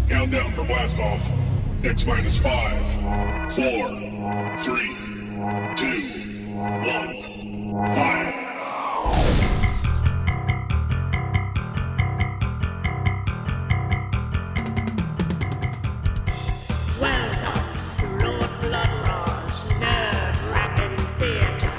Countdown for blast off. X minus 5, 4, 3, 2, 1. Fire. Welcome to Lord Blood-Rah's nerve-wracking theater.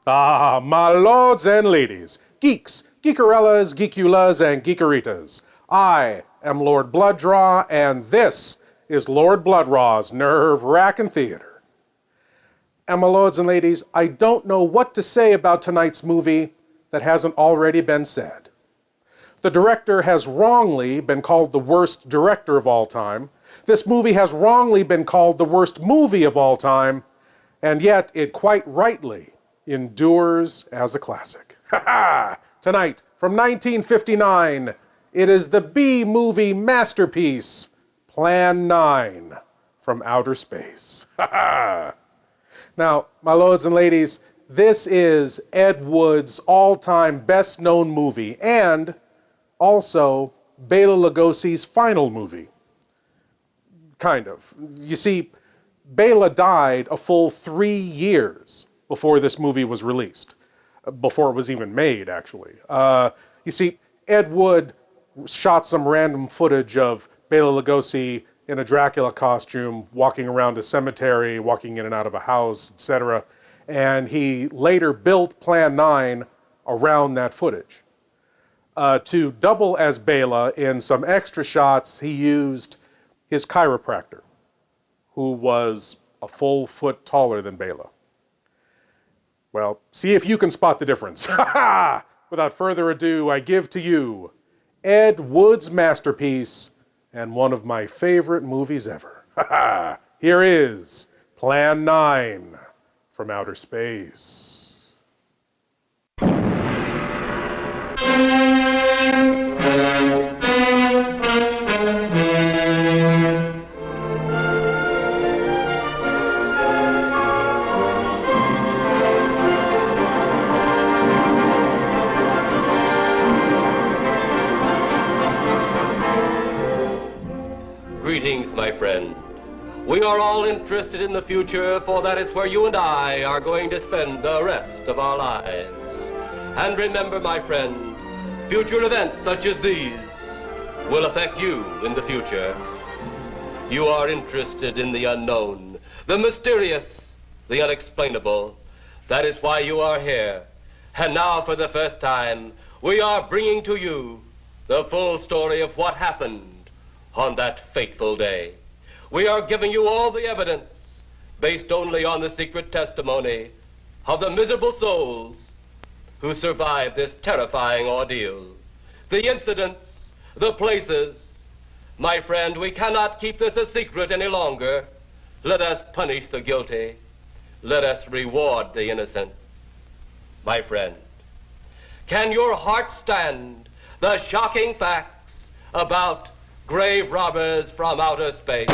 Ah, my lords and ladies, geeks, geekerellas, geekulas, and geekeritas. I am Lord Blood-Rah, and this is Lord Blood-Rah's Nerve-Wrackin' Theater. And my lords and ladies, I don't know what to say about tonight's movie that hasn't already been said. The director has wrongly been called the worst director of all time. This movie has wrongly been called the worst movie of all time, and yet it quite rightly endures as a classic. Ha ha! Tonight, from 1959, it is the B-movie masterpiece, Plan 9 from Outer Space. Ha ha! Now, my lords and ladies, this is Ed Wood's all-time best-known movie, and also Bela Lugosi's final movie. Kind of. You see, Bela died a full 3 years before this movie was released. Before it was even made, actually. You see, Ed Wood shot some random footage of Bela Lugosi in a Dracula costume, walking around a cemetery, walking in and out of a house, etc. And he later built Plan 9 around that footage. To double as Bela in some extra shots, he used his chiropractor, who was a full foot taller than Bela. Well, see if you can spot the difference. Ha ha! Without further ado, I give to you Ed Wood's masterpiece and one of my favorite movies ever. Ha ha! Here is Plan 9 from Outer Space. Greetings, my friend. We are all interested in the future, for that is where you and I are going to spend the rest of our lives. And remember, my friend, future events such as these will affect you in the future. You are interested in the unknown, the mysterious, the unexplainable. That is why you are here. And now, for the first time, we are bringing to you the full story of what happened on that fateful day. We are giving you all the evidence based only on the secret testimony of the miserable souls who survived this terrifying ordeal. The incidents, the places. My friend, we cannot keep this a secret any longer. Let us punish the guilty. Let us reward the innocent. My friend, can your heart stand the shocking facts about grave robbers from outer space?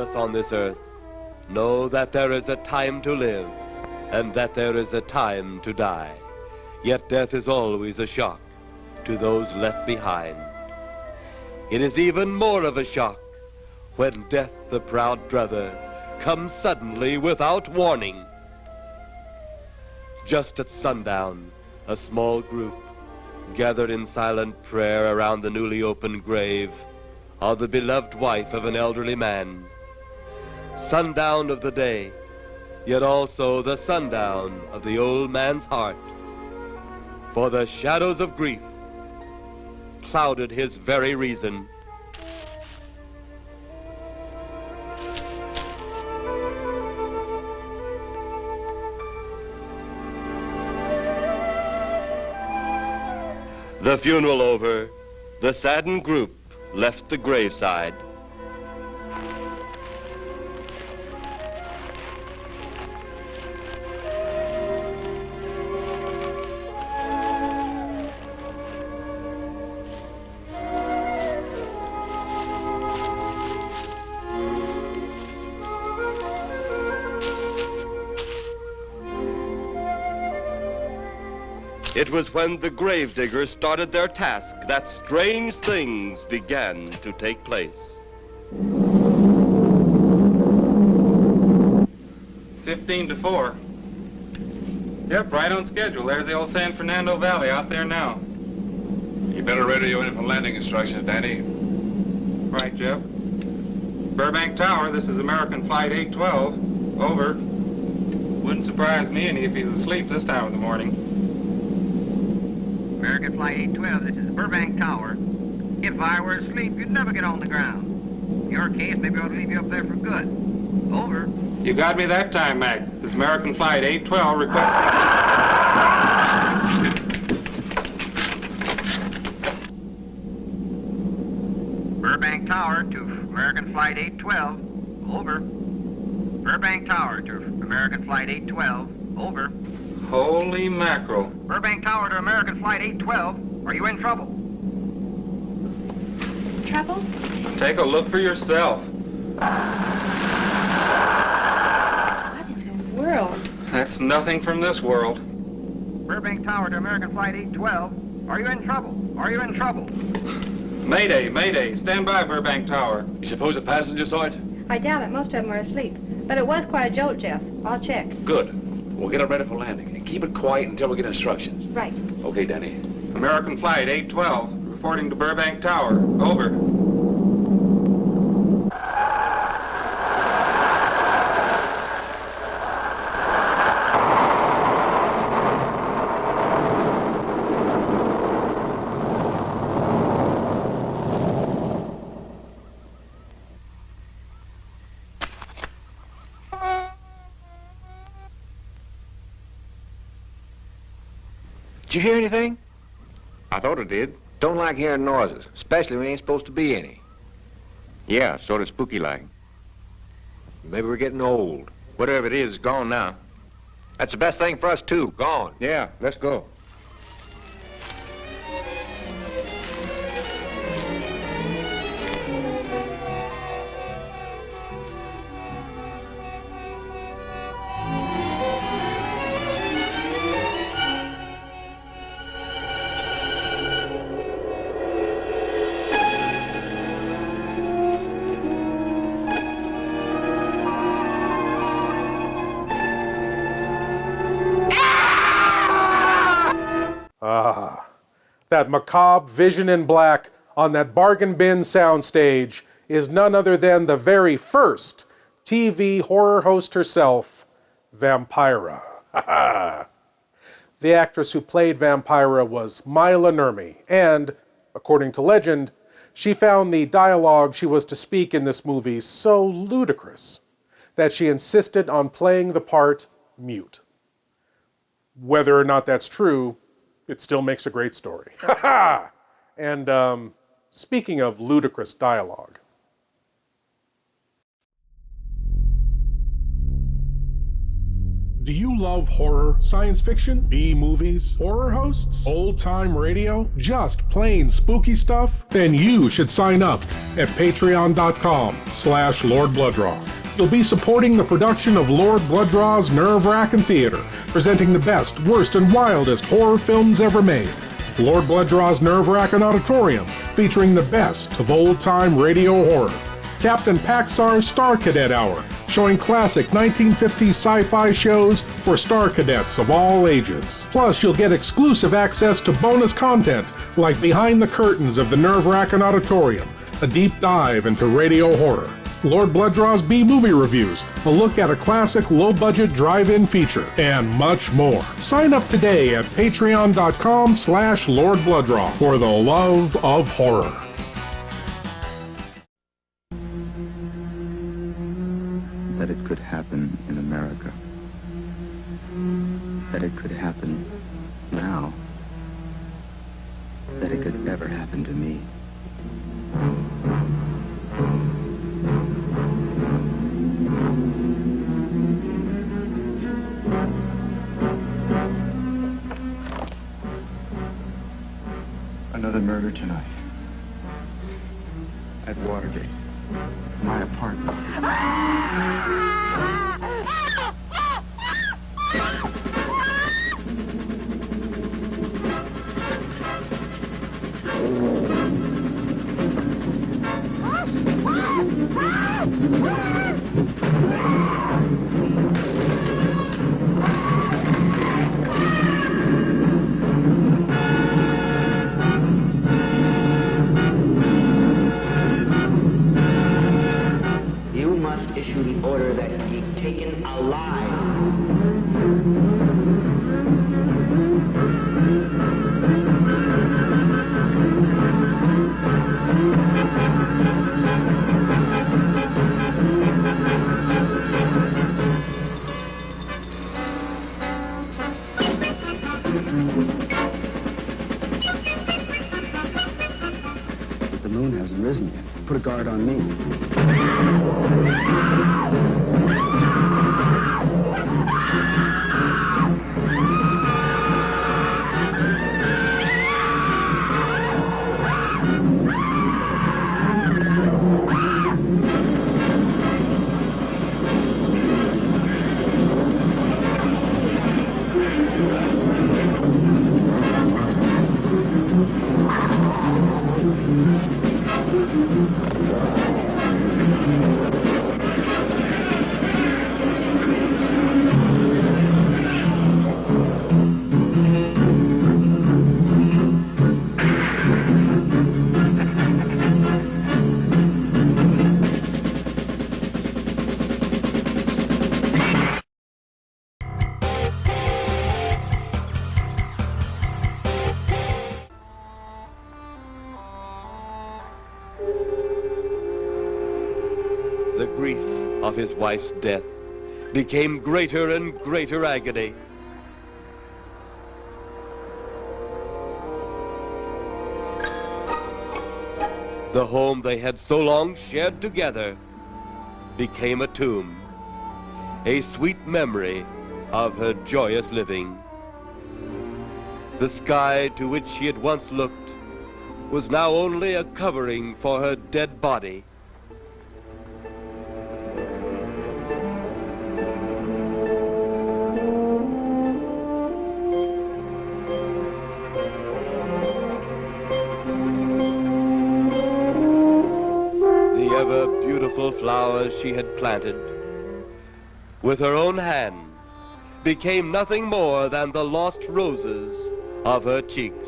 us on this earth know that there is a time to live and that there is a time to die. Yet death is always a shock to those left behind. It is even more of a shock when death, the proud brother, comes suddenly without warning. Just at sundown, a small group gathered in silent prayer around the newly opened grave of the beloved wife of an elderly man. Sundown of the day, yet also the sundown of the old man's heart. For the shadows of grief clouded his very reason. The funeral over, the saddened group left the graveside. It was when the gravediggers started their task that strange things began to take place. 15-4. Yep, right on schedule. There's the old San Fernando Valley out there now. You better radio in for landing instructions, Danny. Right, Jeff. Burbank Tower, this is American Flight 812. Over. Wouldn't surprise me any if he's asleep this time of the morning. American Flight 812, this is Burbank Tower. If I were asleep, you'd never get on the ground. In your case, maybe I ought to leave you up there for good. Over. You got me that time, Mac. This is American Flight 812 requesting... Burbank Tower to American Flight 812. Over. Burbank Tower to American Flight 812. Over. Holy mackerel. Burbank Tower to American Flight 812. Are you in trouble? Trouble? Take a look for yourself. What in the world? That's nothing from this world. Burbank Tower to American Flight 812. Are you in trouble? Are you in trouble? Mayday, mayday. Stand by, Burbank Tower. You suppose the passenger saw it? I doubt it. Most of them were asleep. But it was quite a jolt, Jeff. I'll check. Good. We'll get it ready for landing. And keep it quiet until we get instructions. Right. Okay, Danny. American Flight 812, reporting to Burbank Tower. Over. Did you hear anything? I thought it did. Don't like hearing noises, especially when there ain't supposed to be any. Yeah, sort of spooky like. Maybe we're getting old. Whatever it is, it's gone now. That's the best thing for us, too. Gone. Yeah, let's go. That macabre vision in black on that bargain bin soundstage is none other than the very first TV horror host herself, Vampira. The actress who played Vampira was Mila Nurmi, and, according to legend, she found the dialogue she was to speak in this movie so ludicrous that she insisted on playing the part mute. Whether or not that's true, it still makes a great story. And speaking of ludicrous dialogue. Do you love horror, science fiction, B-movies, horror hosts, old-time radio, just plain spooky stuff? Then you should sign up at patreon.com/Lord Blood-Rah. You'll be supporting the production of Lord Blood-Rah's Nerve-Wrackin Theater, presenting the best, worst, and wildest horror films ever made. Lord Blood-Rah's Nerve-Wrackin Auditorium, featuring the best of old-time radio horror. Captain Paxar's Star Cadet Hour, showing classic 1950s sci-fi shows for Star Cadets of all ages. Plus, you'll get exclusive access to bonus content like Behind the Curtains of the Nerve-Wrackin Auditorium, a deep dive into radio horror. Lord Blood-Rah's B-movie reviews, a look at a classic low-budget drive-in feature, and much more. Sign up today at patreon.com/Lord Blood-Rah for the love of horror. That it could happen in America. That it could happen now. That it could ever happen to me. Another murder tonight. At Watergate. My apartment. Issue the order that he be taken alive. The moon hasn't risen yet. Put a guard on me. The grief of his wife's death became greater and greater agony. The home they had so long shared together became a tomb, a sweet memory of her joyous living. The sky to which she had once looked was now only a covering for her dead body. Beautiful flowers she had planted with her own hands became nothing more than the lost roses of her cheeks.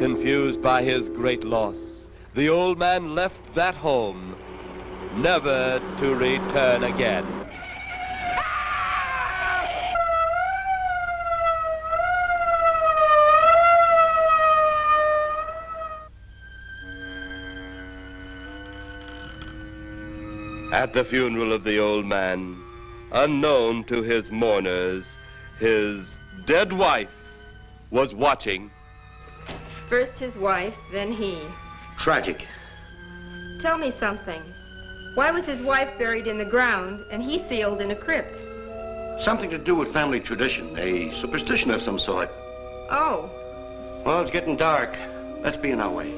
Confused by his great loss, the old man left that home, never to return again. At the funeral of the old man, unknown to his mourners, his dead wife was watching. First his wife, then he. Tragic. Tell me something. Why was his wife buried in the ground and he sealed in a crypt? Something to do with family tradition, a superstition of some sort. Oh. Well, it's getting dark. Let's be on our way.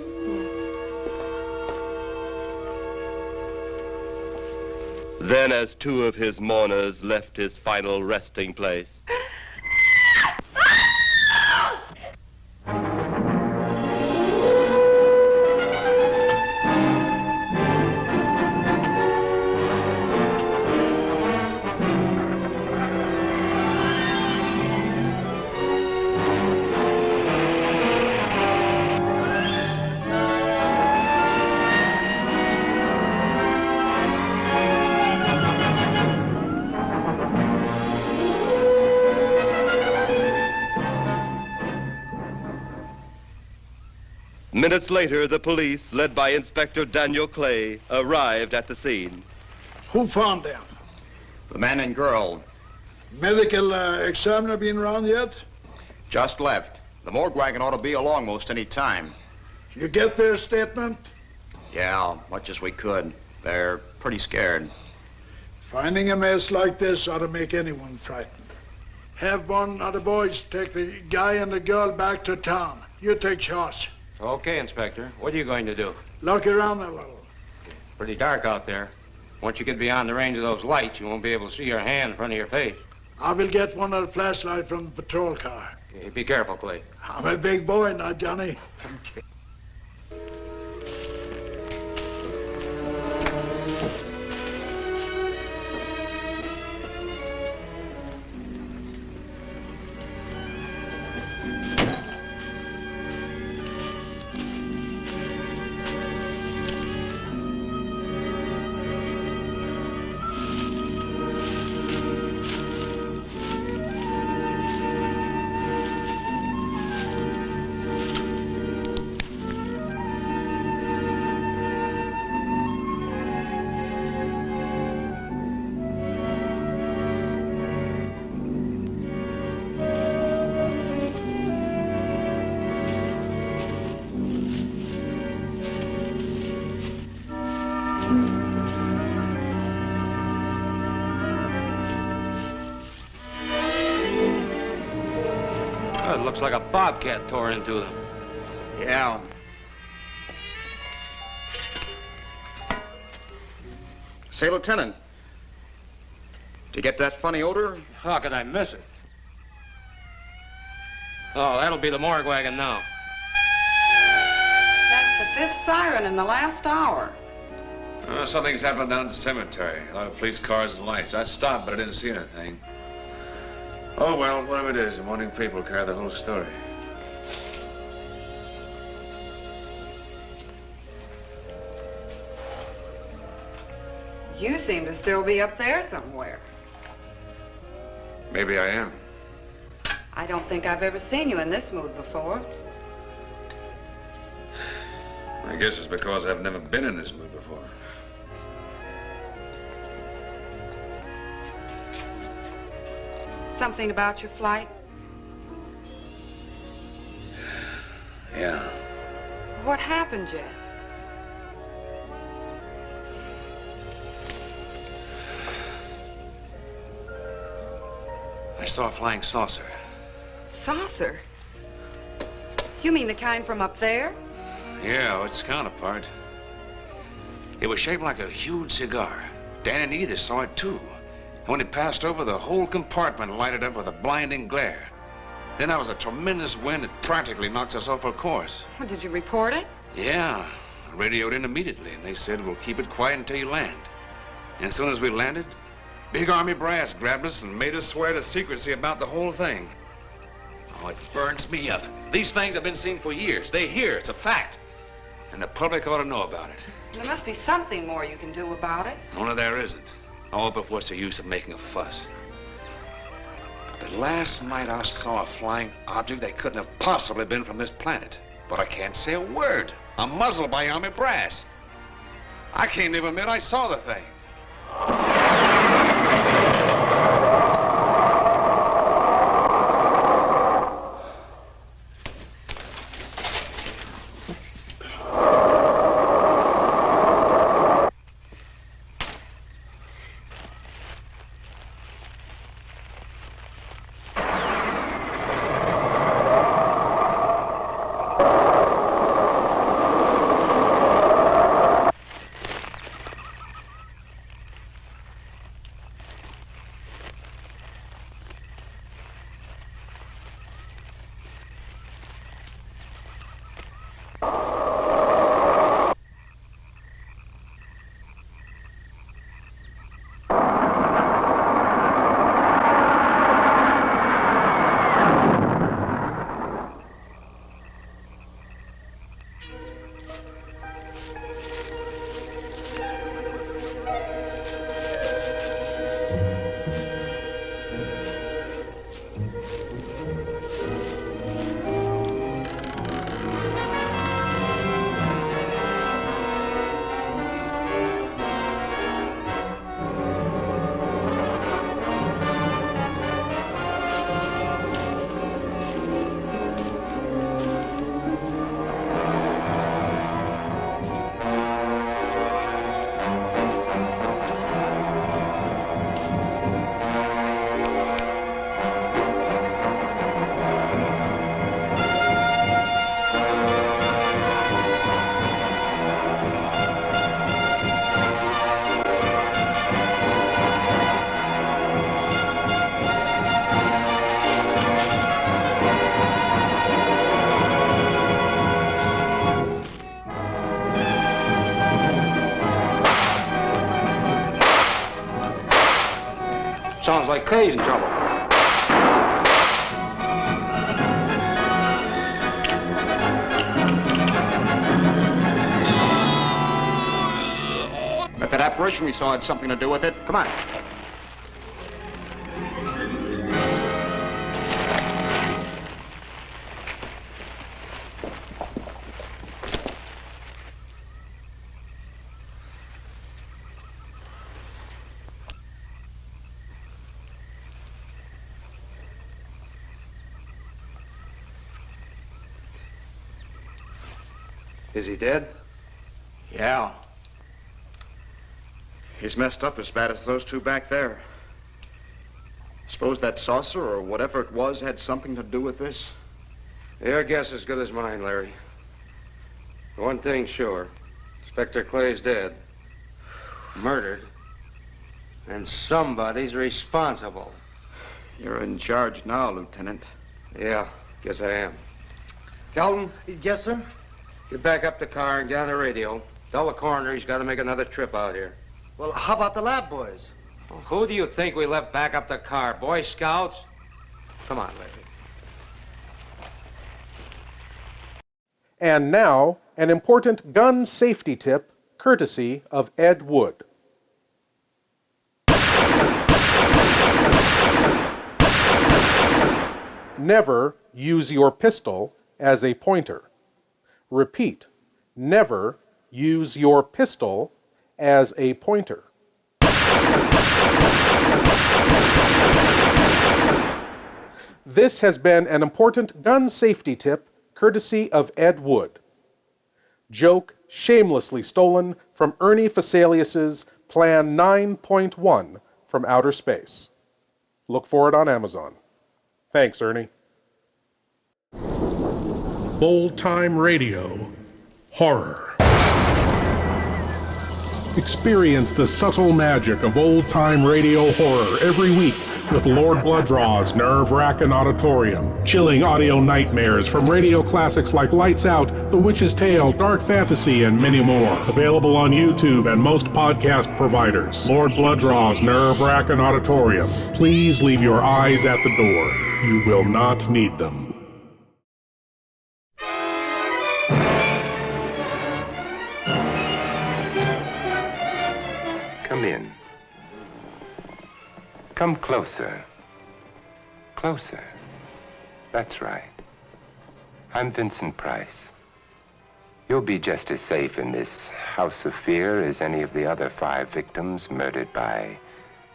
Then, as two of his mourners left his final resting place, minutes later, the police, led by Inspector Daniel Clay, arrived at the scene. Who found them? The man and girl. Medical examiner been around yet? Just left. The morgue wagon ought to be along most any time. You get their statement? Yeah, much as we could. They're pretty scared. Finding a mess like this ought to make anyone frightened. Have one of the boys take the guy and the girl back to town. You take charge. Okay, Inspector. What are you going to do? Look around a little. It's pretty dark out there. Once you get beyond the range of those lights, you won't be able to see your hand in front of your face. I will get one of the flashlights from the patrol car. Okay, be careful, Clay. I'm a big boy now, Johnny. Okay. It looks like a bobcat tore into them. Yeah. Say, Lieutenant, did you get that funny odor? How could I miss it? Oh, that'll be the morgue wagon now. That's the fifth siren in the last hour. Something's happened down at the cemetery. A lot of police cars and lights. I stopped, but I didn't see anything. Oh, well, whatever it is, the morning paper will carry the whole story. You seem to still be up there somewhere. Maybe I am. I don't think I've ever seen you in this mood before. I guess it's because I've never been in this mood before. Something about your flight? Yeah. What happened, Jeff? I saw a flying saucer. Saucer? You mean the kind from up there? Yeah, its counterpart. It was shaped like a huge cigar. Dan and Edith saw it, too. And when it passed over, the whole compartment lighted up with a blinding glare. Then there was a tremendous wind that practically knocked us off our course. Well, did you report it? Yeah. I radioed in immediately, and they said, we'll keep it quiet until you land. And as soon as we landed, big Army brass grabbed us and made us swear to secrecy about the whole thing. Oh, it burns me up. These things have been seen for years. They're here. It's a fact. And the public ought to know about it. There must be something more you can do about it. Only there isn't. Oh, but what's the use of making a fuss? But last night I saw a flying object that couldn't have possibly been from this planet. But I can't say a word. I'm muzzled by Army brass. I can't even admit I saw the thing. Sounds like Kay's in trouble. If that apparition we saw had something to do with it, come on. Is he dead? Yeah. He's messed up as bad as those two back there. Suppose that saucer or whatever it was had something to do with this? Your guess is as good as mine, Larry. One thing's sure. Inspector Clay's dead. Murdered. And somebody's responsible. You're in charge now, Lieutenant. Yeah, guess I am. Calton? Yes, sir? Get back up the car and get on the radio. Tell the coroner he's got to make another trip out here. Well, how about the lab boys? Well, who do you think we left back up the car? Boy Scouts? Come on, Larry. And now, an important gun safety tip courtesy of Ed Wood. Never use your pistol as a pointer. Repeat, never use your pistol as a pointer. This has been an important gun safety tip courtesy of Ed Wood. Joke shamelessly stolen from Ernie Fasalius's Plan 9.1 from Outer Space. Look for it on Amazon. Thanks, Ernie. Old Time Radio Horror. Experience the subtle magic of old-time radio horror every week with Lord Blood-Rah's nerve-wracking auditorium, chilling audio nightmares from radio classics like Lights Out, The Witch's Tale, Dark Fantasy, and many more. Available on YouTube and most podcast providers. Lord Blood-Rah's nerve-wracking auditorium. Please leave your eyes at the door. You will not need them. Come in. Come closer. Closer. That's right. I'm Vincent Price. You'll be just as safe in this house of fear as any of the other 5 victims murdered by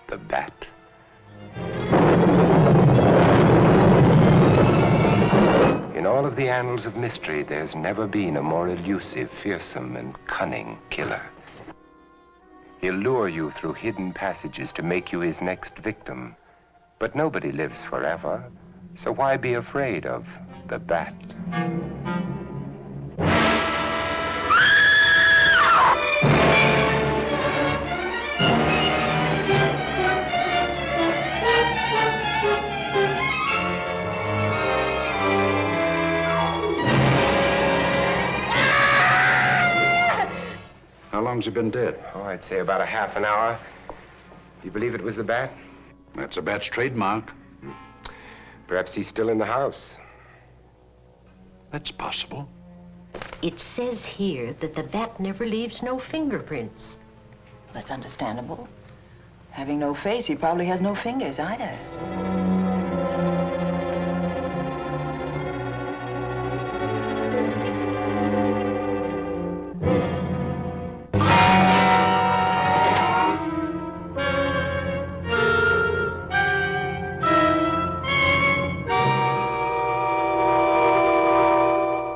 the Bat. In all of the annals of mystery, there's never been a more elusive, fearsome, and cunning killer. He'll lure you through hidden passages to make you his next victim. But nobody lives forever, so why be afraid of the Bat? How long's he been dead? Oh, I'd say about a half an hour. You believe it was the Bat? That's a Bat's trademark. Perhaps he's still in the house. That's possible. It says here that the Bat never leaves no fingerprints. That's understandable. Having no face, he probably has no fingers either.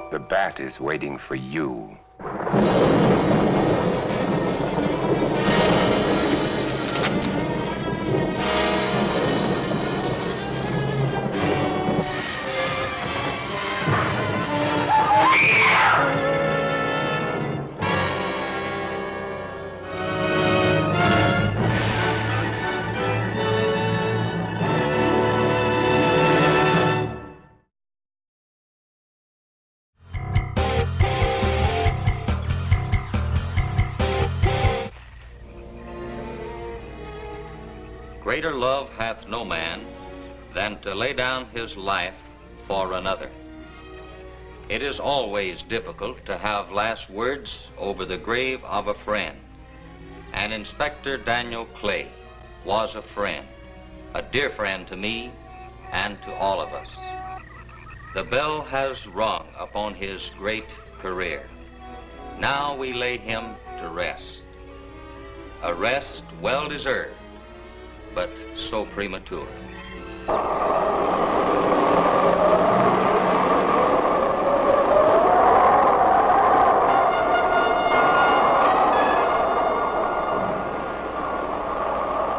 The Bat is waiting for you. Greater love hath no man than to lay down his life for another. It is always difficult to have last words over the grave of a friend. And Inspector Daniel Clay was a friend, a dear friend to me and to all of us. The bell has rung upon his great career. Now we lay him to rest. A rest well deserved, but so premature.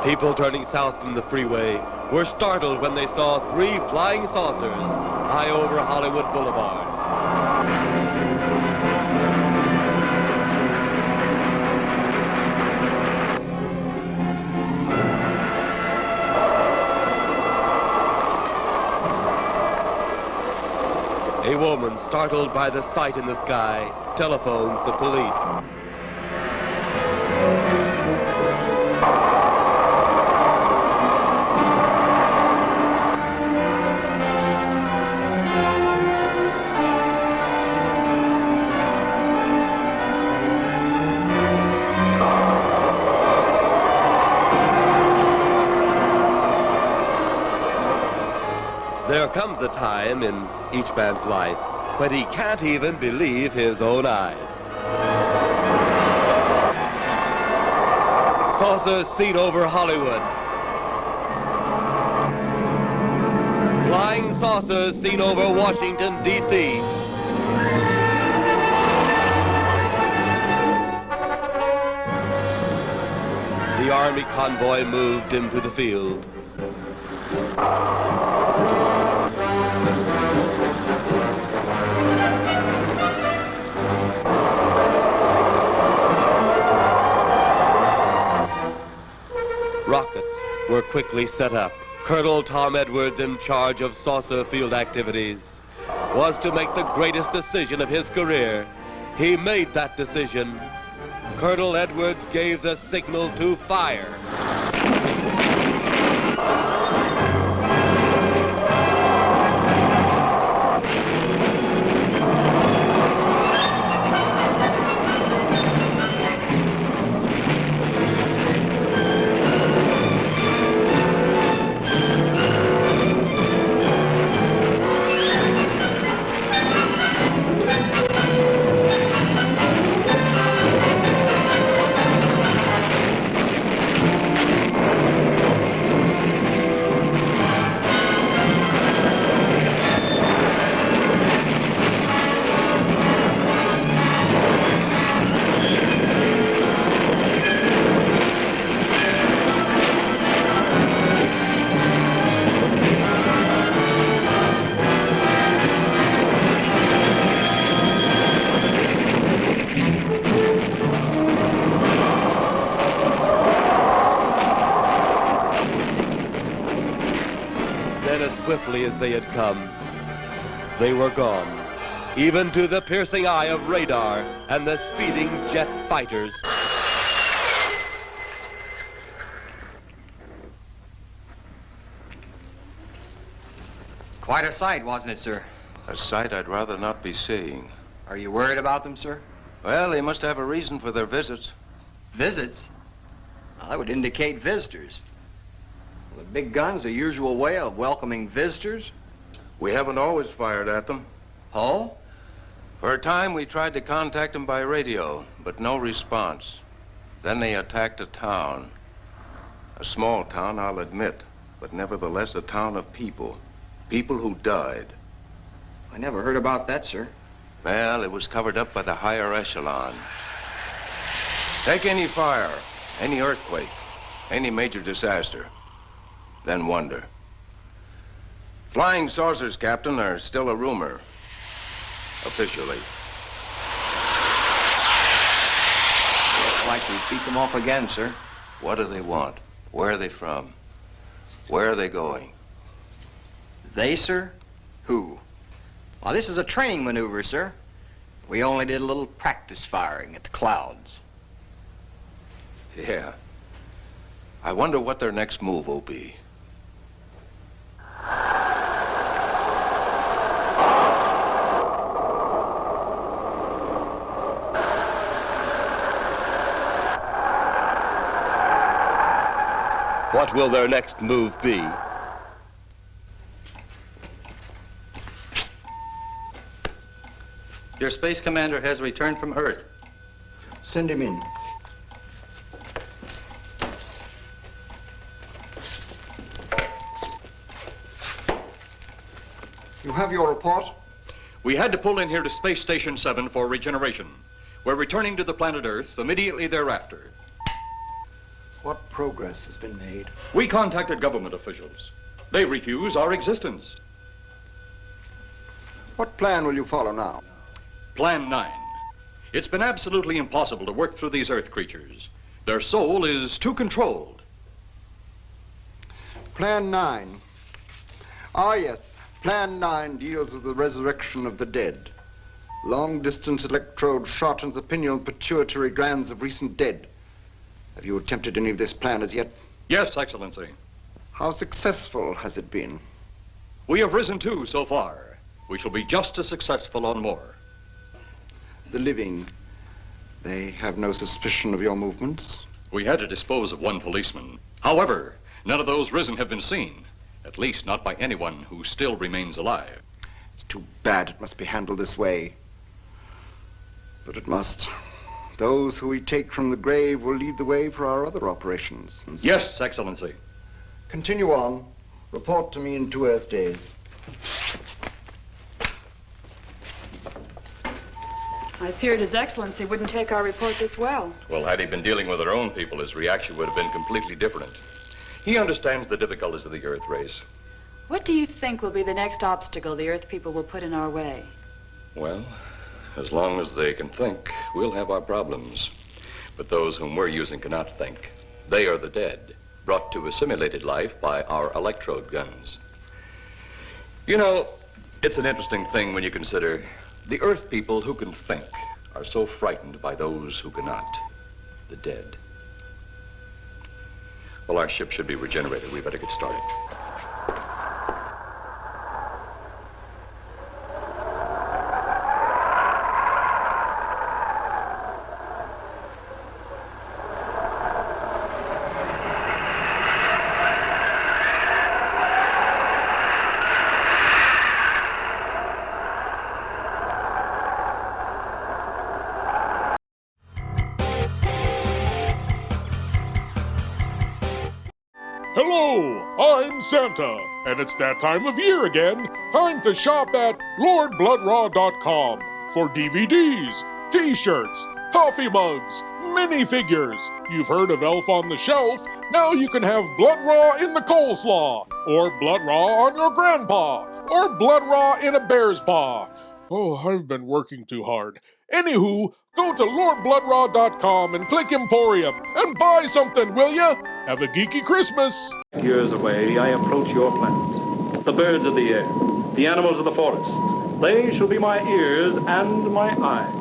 People turning south from the freeway were startled when they saw 3 flying saucers high over Hollywood Boulevard. A woman, startled by the sight in the sky, telephones the police. There comes a time in each man's life when he can't even believe his own eyes. Saucers seen over Hollywood. Flying saucers seen over Washington, D.C. The Army convoy moved into the field. Rockets were quickly set up. Colonel Tom Edwards, in charge of saucer field activities, was to make the greatest decision of his career. He made that decision. Colonel Edwards gave the signal to fire. Swiftly as they had come, they were gone, even to the piercing eye of radar and the speeding jet fighters. Quite a sight, wasn't it, sir? A sight I'd rather not be seeing. Are you worried about them, sir? Well, they must have a reason for their visits. Visits? Well, that would indicate visitors. The big gun's the usual way of welcoming visitors. We haven't always fired at them. Oh? For a time, we tried to contact them by radio, but no response. Then they attacked a town. A small town, I'll admit, but nevertheless a town of people. People who died. I never heard about that, sir. Well, it was covered up by the higher echelon. Take any fire, any earthquake, any major disaster. Then wonder. Flying saucers, Captain, are still a rumor. Officially. Looks like we beat them off again, sir. What do they want? Where are they from? Where are they going? They, sir? Who? Well, this is a training maneuver, sir. We only did a little practice firing at the clouds. Yeah. I wonder what their next move will be. What will their next move be? Your space commander has returned from Earth. Send him in. You have your report? We had to pull in here to Space Station 7 for regeneration. We're returning to the planet Earth immediately thereafter. What progress has been made? We contacted government officials. They refuse our existence. What plan will you follow now? Plan 9. It's been absolutely impossible to work through these Earth creatures. Their soul is too controlled. Plan 9. Ah, yes. Plan 9 deals with the resurrection of the dead. Long-distance electrode shot into the pineal pituitary glands of recent dead. Have you attempted any of this plan as yet? Yes, Excellency. How successful has it been? We have risen 2 so far. We shall be just as successful on more. The living, they have no suspicion of your movements? We had to dispose of 1 policeman. However, none of those risen have been seen. At least not by anyone who still remains alive. It's too bad it must be handled this way. But it must. Those who we take from the grave will lead the way for our other operations. Yes, Excellency. Continue on. Report to me in 2 Earth days. I feared His Excellency wouldn't take our report this well. Well, had he been dealing with our own people, his reaction would have been completely different. He understands the difficulties of the Earth race. What do you think will be the next obstacle the Earth people will put in our way? Well, as long as they can think, we'll have our problems. But those whom we're using cannot think. They are the dead, brought to a simulated life by our electrode guns. You know, it's an interesting thing when you consider the Earth people who can think are so frightened by those who cannot, the dead. Well, our ship should be regenerated. We better get started. Hello, I'm Santa, and it's that time of year again. Time to shop at LordBlood-Rah.com for DVDs, T-shirts, coffee mugs, minifigures. You've heard of Elf on the Shelf. Now you can have Blood-Rah in the coleslaw, or Blood-Rah on your grandpa, or Blood-Rah in a bear's paw. Oh, I've been working too hard. Anywho, go to LordBlood-Rah.com and click Emporium and buy something, will ya? Have a geeky Christmas. Years away, I approach your planet. The birds of the air, the animals of the forest, they shall be my ears and my eyes.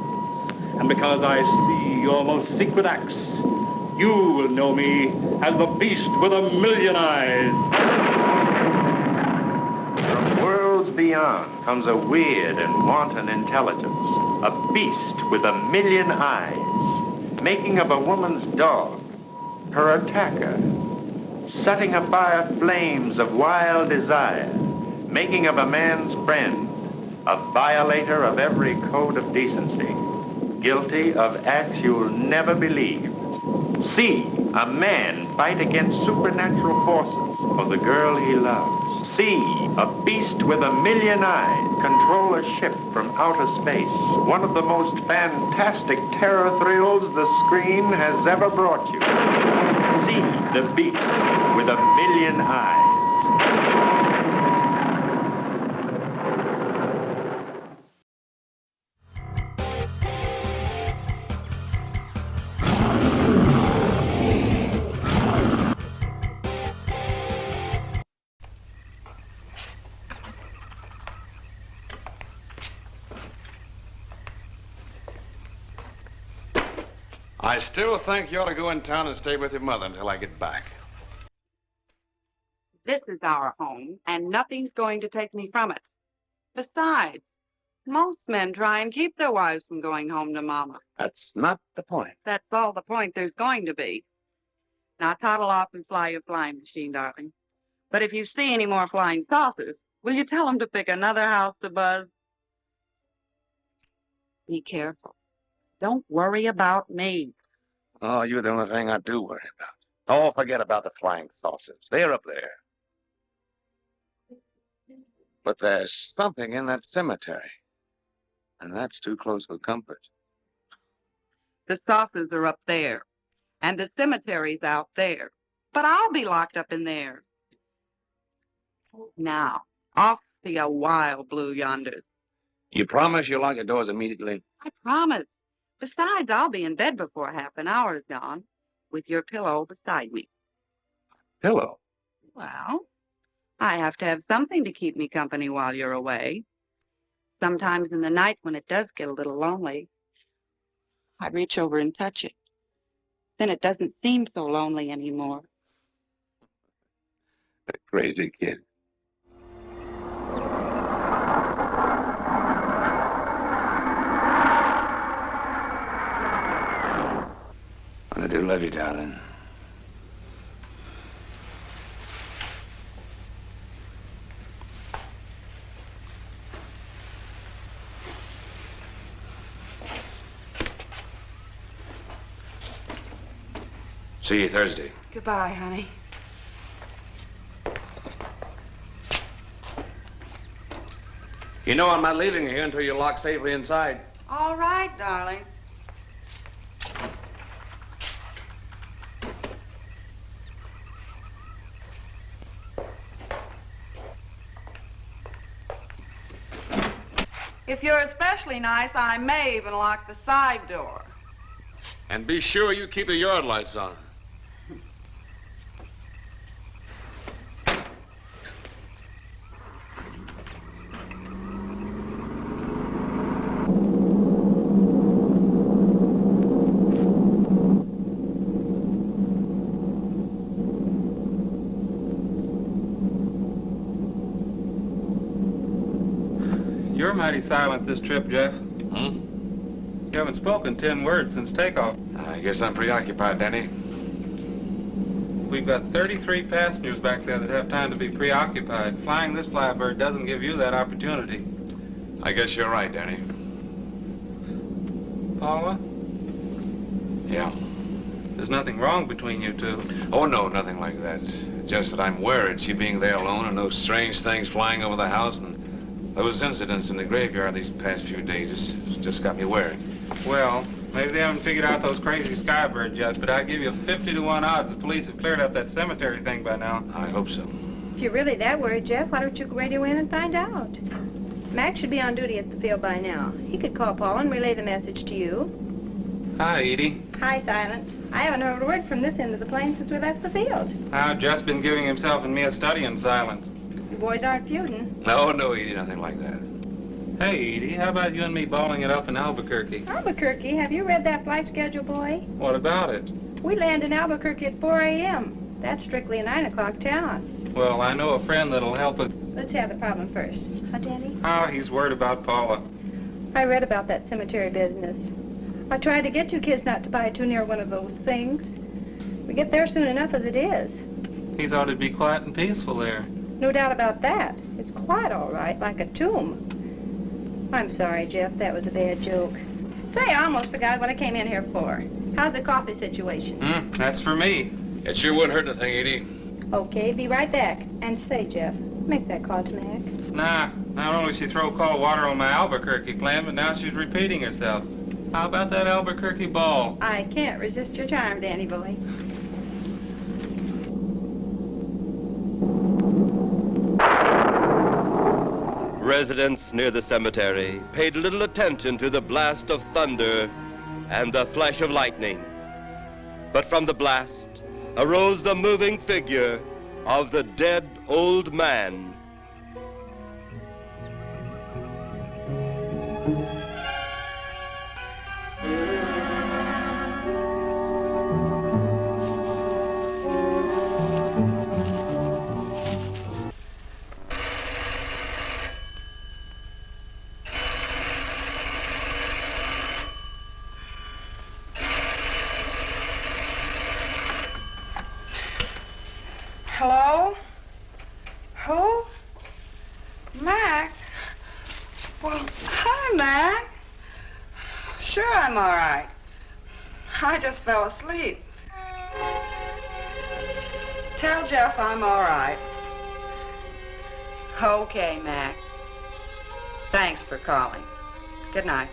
And because I see your most secret acts, you will know me as the beast with 1,000,000 eyes. From worlds beyond comes a weird and wanton intelligence, a beast with 1,000,000 eyes, making of a woman's dog her attacker, setting afire flames of wild desire, making of a man's friend a violator of every code of decency, guilty of acts you'll never believe. See a man fight against supernatural forces for the girl he loves. See a beast with 1,000,000 eyes control a ship from outer space. One of the most fantastic terror thrills the screen has ever brought you. See the beast with 1,000,000 eyes. I still think you ought to go in town and stay with your mother until I get back. This is our home, and nothing's going to take me from it. Besides, most men try and keep their wives from going home to Mama. That's not the point. That's all the point there's going to be. Now toddle off and fly your flying machine, darling. But if you see any more flying saucers, will you tell them to pick another house to buzz? Be careful. Don't worry about me. Oh, you're the only thing I do worry about. Oh, forget about the flying saucers. They're up there. But there's something in that cemetery. And that's too close for comfort. The saucers are up there, and the cemetery's out there. But I'll be locked up in there. Now, off to your wild blue yonders. You promise you'll lock your doors immediately? I promise. Besides, I'll be in bed before half an hour is gone, with your pillow beside me. Pillow? Well, I have to have something to keep me company while you're away. Sometimes in the night when it does get a little lonely, I reach over and touch it. Then it doesn't seem so lonely anymore. A crazy kid. I do love you, darling. See you Thursday. Goodbye, honey. You know I'm not leaving you here until you're locked safely inside. All right, darling. If you're especially nice, I may even lock the side door. And be sure you keep the yard lights on. You're mighty silent this trip, Jeff. You haven't spoken 10 words since takeoff. I guess I'm preoccupied, Danny. We've got 33 passengers back there that have time to be preoccupied. Flying this flybird doesn't give you that opportunity. I guess you're right, Danny. Paula? Yeah. There's nothing wrong between you two. Oh, no, nothing like that. Just that I'm worried, she being there alone and those strange things flying over the house and those incidents in the graveyard these past few days just got me worried. Well, maybe they haven't figured out those crazy skybirds yet, but I'd give you 50-to-1 odds the police have cleared up that cemetery thing by now. I hope so. If you're really that worried, Jeff, why don't you radio in and find out? Mac should be on duty at the field by now. He could call Paul and relay the message to you. Hi, Edie. Hi, Silence. I haven't heard a word from this end of the plane since we left the field. I've just been giving himself and me a study in silence. You boys aren't feuding. No, Edie, nothing like that. Hey, Edie, how about you and me balling it up in Albuquerque? Albuquerque? Have you read that flight schedule, boy? What about it? We land in Albuquerque at 4 a.m. That's strictly a 9 o'clock town. Well, I know a friend that'll help us. Let's have the problem first. Huh, Danny? Oh, he's worried about Paula. I read about that cemetery business. I tried to get you kids not to buy too near one of those things. We get there soon enough as it is. He thought it'd be quiet and peaceful there. No doubt about that. It's quite all right, like a tomb. I'm sorry, Jeff. That was a bad joke. Say, I almost forgot what I came in here for. How's the coffee situation? That's for me. It sure wouldn't hurt anything, Edie. Okay, be right back. And say, Jeff, make that call to Mac. Nah, not only she throw cold water on my Albuquerque plan, but now she's repeating herself. How about that Albuquerque ball? I can't resist your charm, Danny boy. Residents near the cemetery paid little attention to the blast of thunder and the flash of lightning. But from the blast arose the moving figure of the dead old man. Hello? Who? Mac? Well, hi, Mac. Sure, I'm all right. I just fell asleep. Tell Jeff I'm all right. Okay, Mac. Thanks for calling. Good night.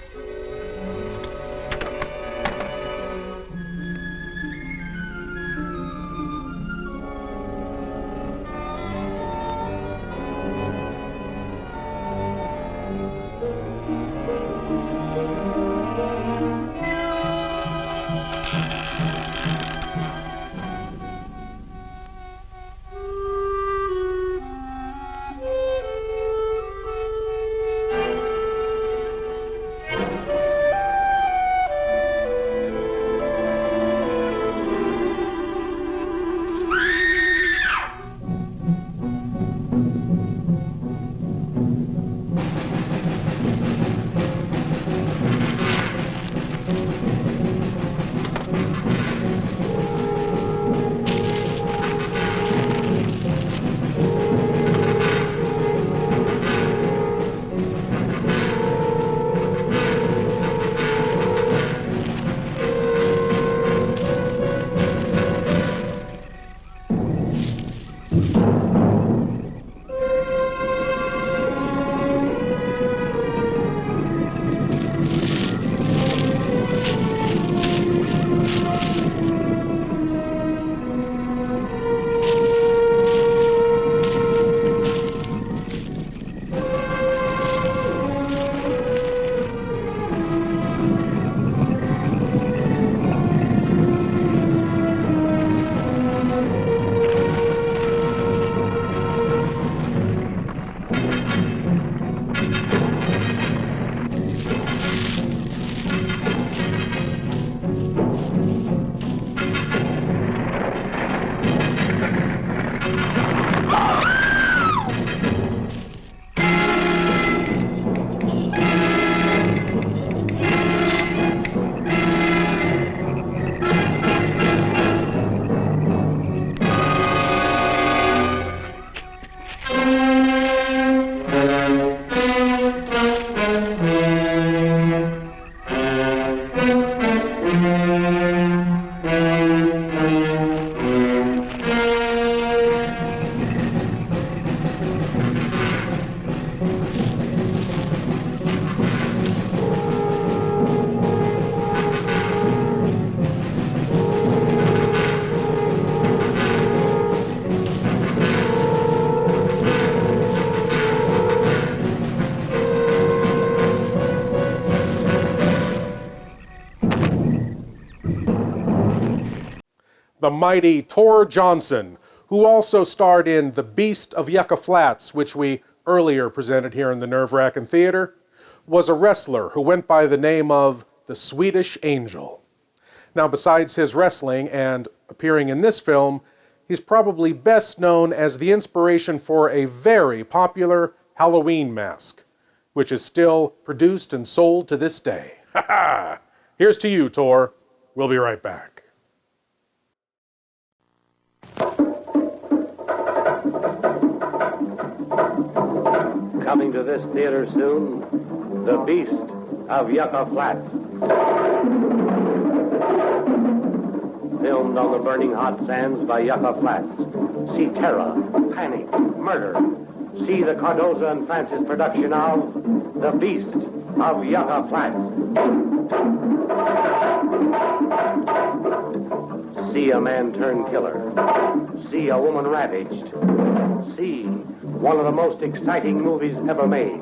the mighty Tor Johnson, who also starred in The Beast of Yucca Flats, which we earlier presented here in the Nerve-Wrackin Theater, was a wrestler who went by the name of the Swedish Angel. Now, besides his wrestling and appearing in this film, he's probably best known as the inspiration for a very popular Halloween mask, which is still produced and sold to this day. Ha ha! Here's to you, Tor. We'll be right back. Coming to this theater soon, The Beast of Yucca Flats. Filmed on the burning hot sands by Yucca Flats. See terror, panic, murder. See the Cardoza and Francis production of The Beast of Yucca Flats. See a man turn killer. See a woman ravaged. See one of the most exciting movies ever made.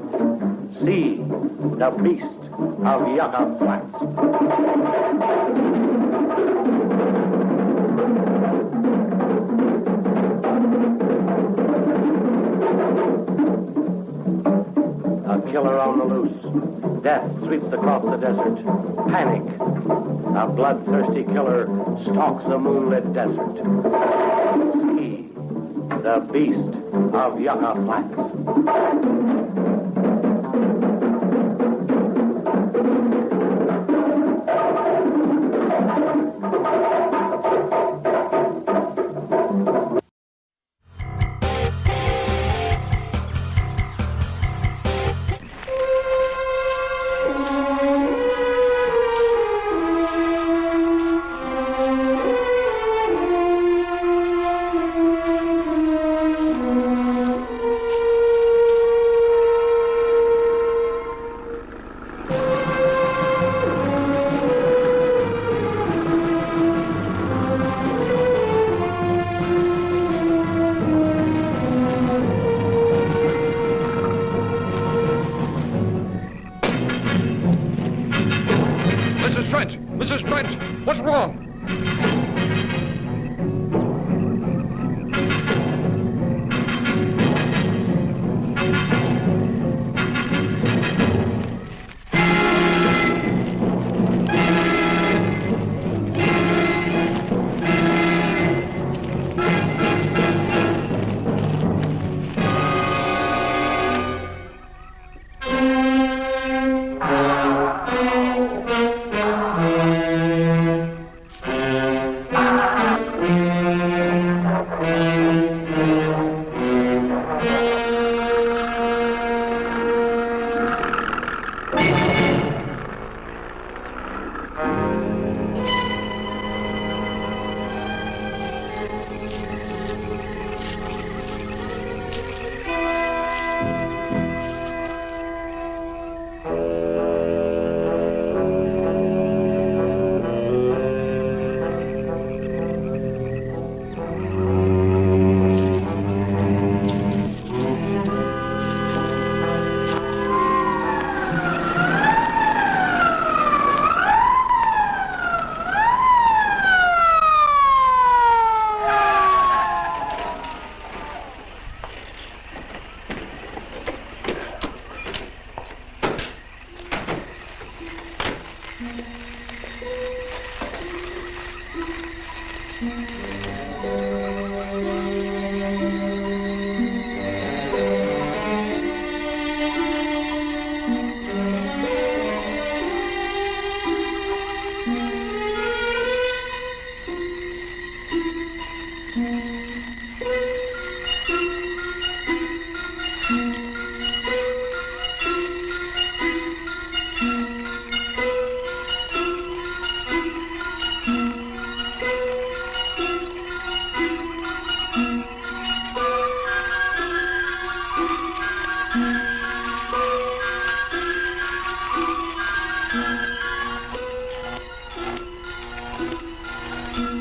See The Beast of Yucca Flats. A killer on the loose. Death sweeps across the desert. Panic. A bloodthirsty killer stalks a moonlit desert. See The Beast of Yucca Flats.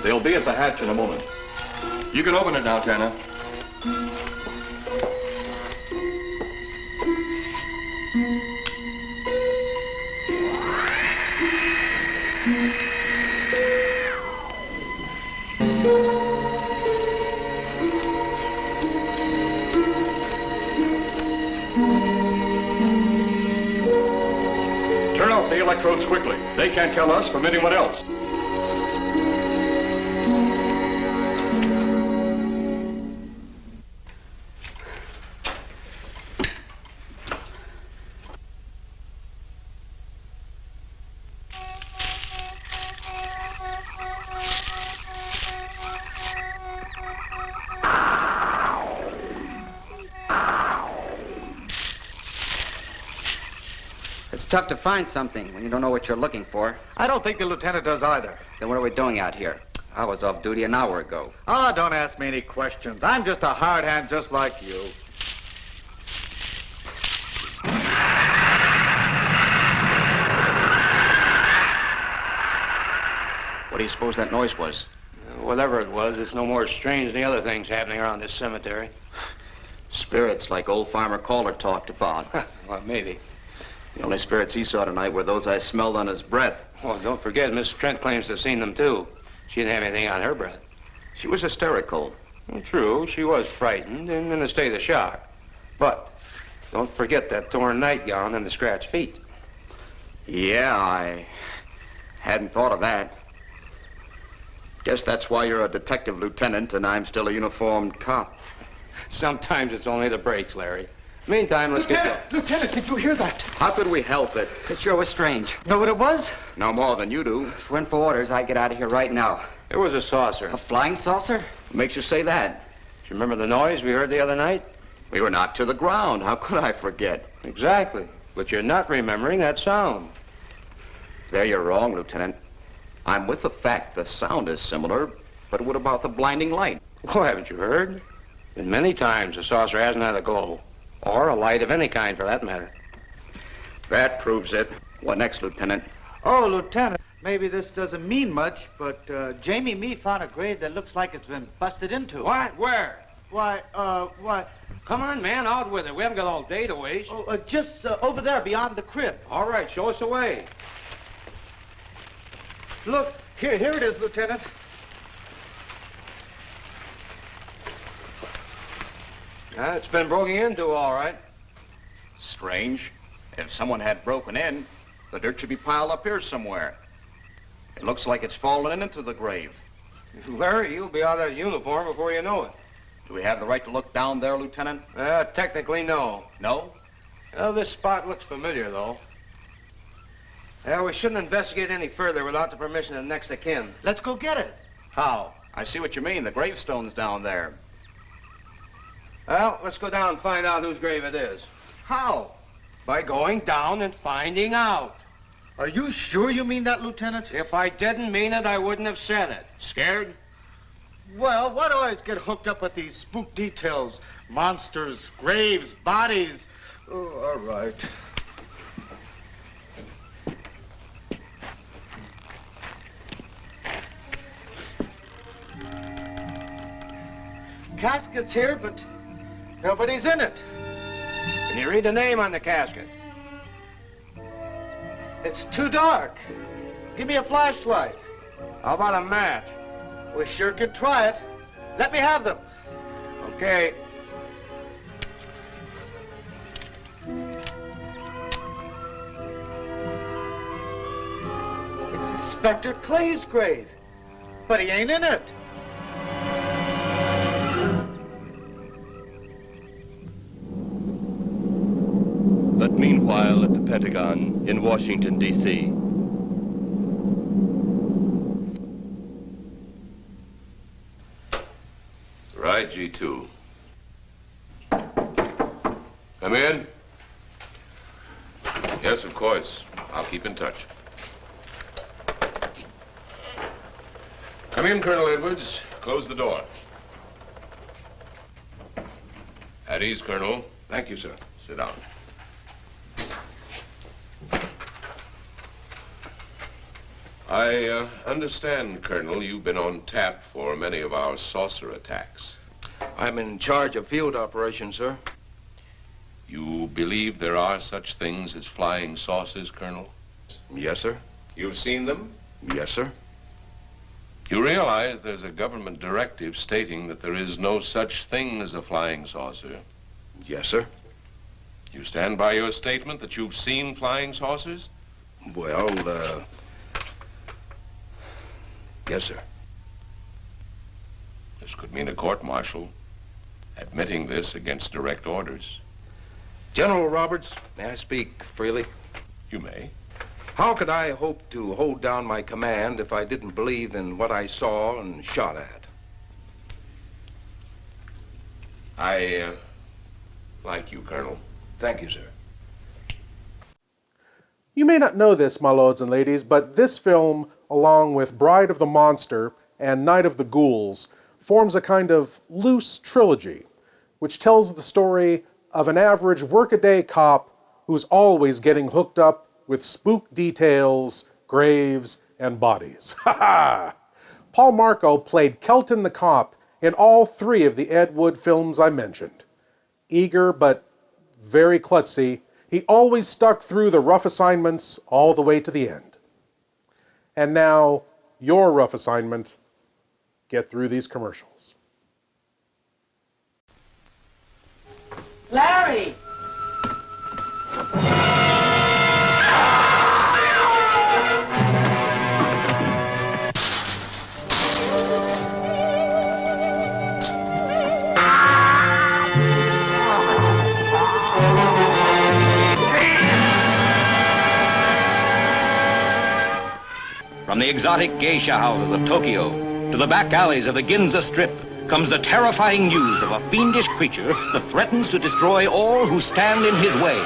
They'll be at the hatch in a moment. You can open it now, Tanner. Turn off the electrodes quickly. They can't tell us from anyone else. It's tough to find something when you don't know what you're looking for. I don't think the lieutenant does either. Then what are we doing out here? I was off duty an hour ago. Oh, don't ask me any questions. I'm just a hard hand just like you. What do you suppose that noise was? Whatever it was, it's no more strange than the other things happening around this cemetery. Spirits like old Farmer Caller talked about. Well, maybe. The only spirits he saw tonight were those I smelled on his breath. Well, don't forget, Miss Trent claims to have seen them, too. She didn't have anything on her breath. She was hysterical. Well, true, she was frightened and in a state of shock. But don't forget that torn nightgown and the scratched feet. Yeah, I hadn't thought of that. Guess that's why you're a detective lieutenant and I'm still a uniformed cop. Sometimes it's only the brakes, Larry. Meantime, let's get going. Lieutenant, did you hear that? How could we help it? It sure was strange. Know what it was? No more than you do. If we're in for orders, I get out of here right now. It was a saucer. A flying saucer? What makes you say that? Do you remember the noise we heard the other night? We were knocked to the ground. How could I forget? Exactly. But you're not remembering that sound. There you're wrong, Lieutenant. I'm with the fact the sound is similar, but what about the blinding light? Oh, haven't you heard? Been many times the saucer hasn't had a glow. Or a light of any kind, for that matter. That proves it. What next, Lieutenant? Oh, Lieutenant, maybe this doesn't mean much, but Jamie and me found a grave that looks like it's been busted into. What? Where? Why? Come on, man, out with it. We haven't got all day to waste. Oh, just over there beyond the crib. All right, show us the way. Look, here it is, Lieutenant. It's been broken into, all right. Strange. If someone had broken in, the dirt should be piled up here somewhere. It looks like it's fallen into the grave. Larry, you'll be out of uniform before you know it. Do we have the right to look down there, Lieutenant? Technically, no. No? Well, this spot looks familiar, though. We shouldn't investigate any further without the permission of next of kin. Let's go get it. How? I see what you mean. The gravestone's down there. Well, let's go down and find out whose grave it is. How? By going down and finding out. Are you sure you mean that, Lieutenant? If I didn't mean it, I wouldn't have said it. Scared? Well, why do I always get hooked up with these spook details? Monsters, graves, bodies. Oh, all right. Casket's here, but nobody's in it. Can you read the name on the casket? It's too dark. Give me a flashlight. How about a match? We sure could try it. Let me have them. Okay. It's Inspector Clay's grave, but he ain't in it. But meanwhile, at the Pentagon in Washington, D.C., right, G2. Come in. Yes, of course. I'll keep in touch. Come in, Colonel Edwards. Close the door. At ease, Colonel. Thank you, sir. Sit down. I understand, Colonel, you've been on tap for many of our saucer attacks. I'm in charge of field operations, sir. You believe there are such things as flying saucers, Colonel? Yes, sir. You've seen them? Yes, sir. You realize there's a government directive stating that there is no such thing as a flying saucer? Yes, sir. You stand by your statement that you've seen flying saucers? Well, yes, sir. This could mean a court-martial, admitting this against direct orders. General Roberts, may I speak freely? You may. How could I hope to hold down my command if I didn't believe in what I saw and shot at? I like you, Colonel. Thank you, sir. You may not know this, my lords and ladies, but this film, along with Bride of the Monster and Night of the Ghouls, forms a kind of loose trilogy, which tells the story of an average workaday cop who's always getting hooked up with spook details, graves, and bodies. Ha ha! Paul Marco played Kelton the cop in all three of the Ed Wood films I mentioned. Eager but very klutzy, he always stuck through the rough assignments all the way to the end. And now, your rough assignment: get through these commercials. Larry! From the exotic geisha houses of Tokyo to the back alleys of the Ginza Strip comes the terrifying news of a fiendish creature that threatens to destroy all who stand in his way.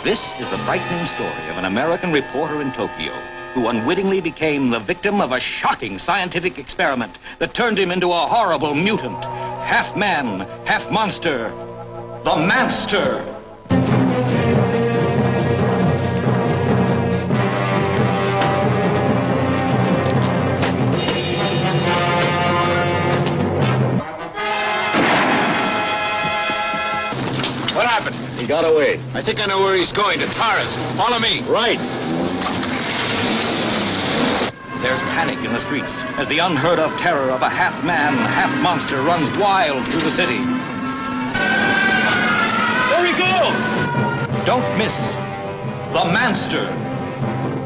This is the frightening story of an American reporter in Tokyo who unwittingly became the victim of a shocking scientific experiment that turned him into a horrible mutant, half man, half monster, the Manster. What happened? He got away. I think I know where he's going, to Taras. Follow me. Right. There's panic in the streets as the unheard of terror of a half man, half monster runs wild through the city. There he goes! Don't miss The Manster,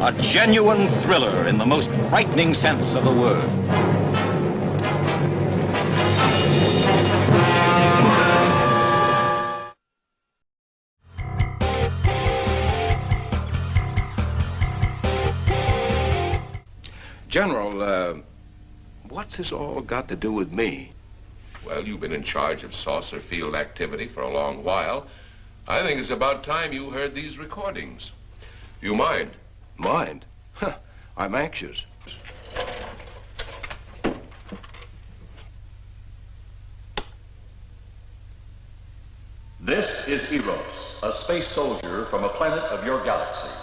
a genuine thriller in the most frightening sense of the word. General, what's this all got to do with me? Well, you've been in charge of saucer field activity for a long while. I think it's about time you heard these recordings. You mind? Mind? Huh, I'm anxious. This is Eros, a space soldier from a planet of your galaxy.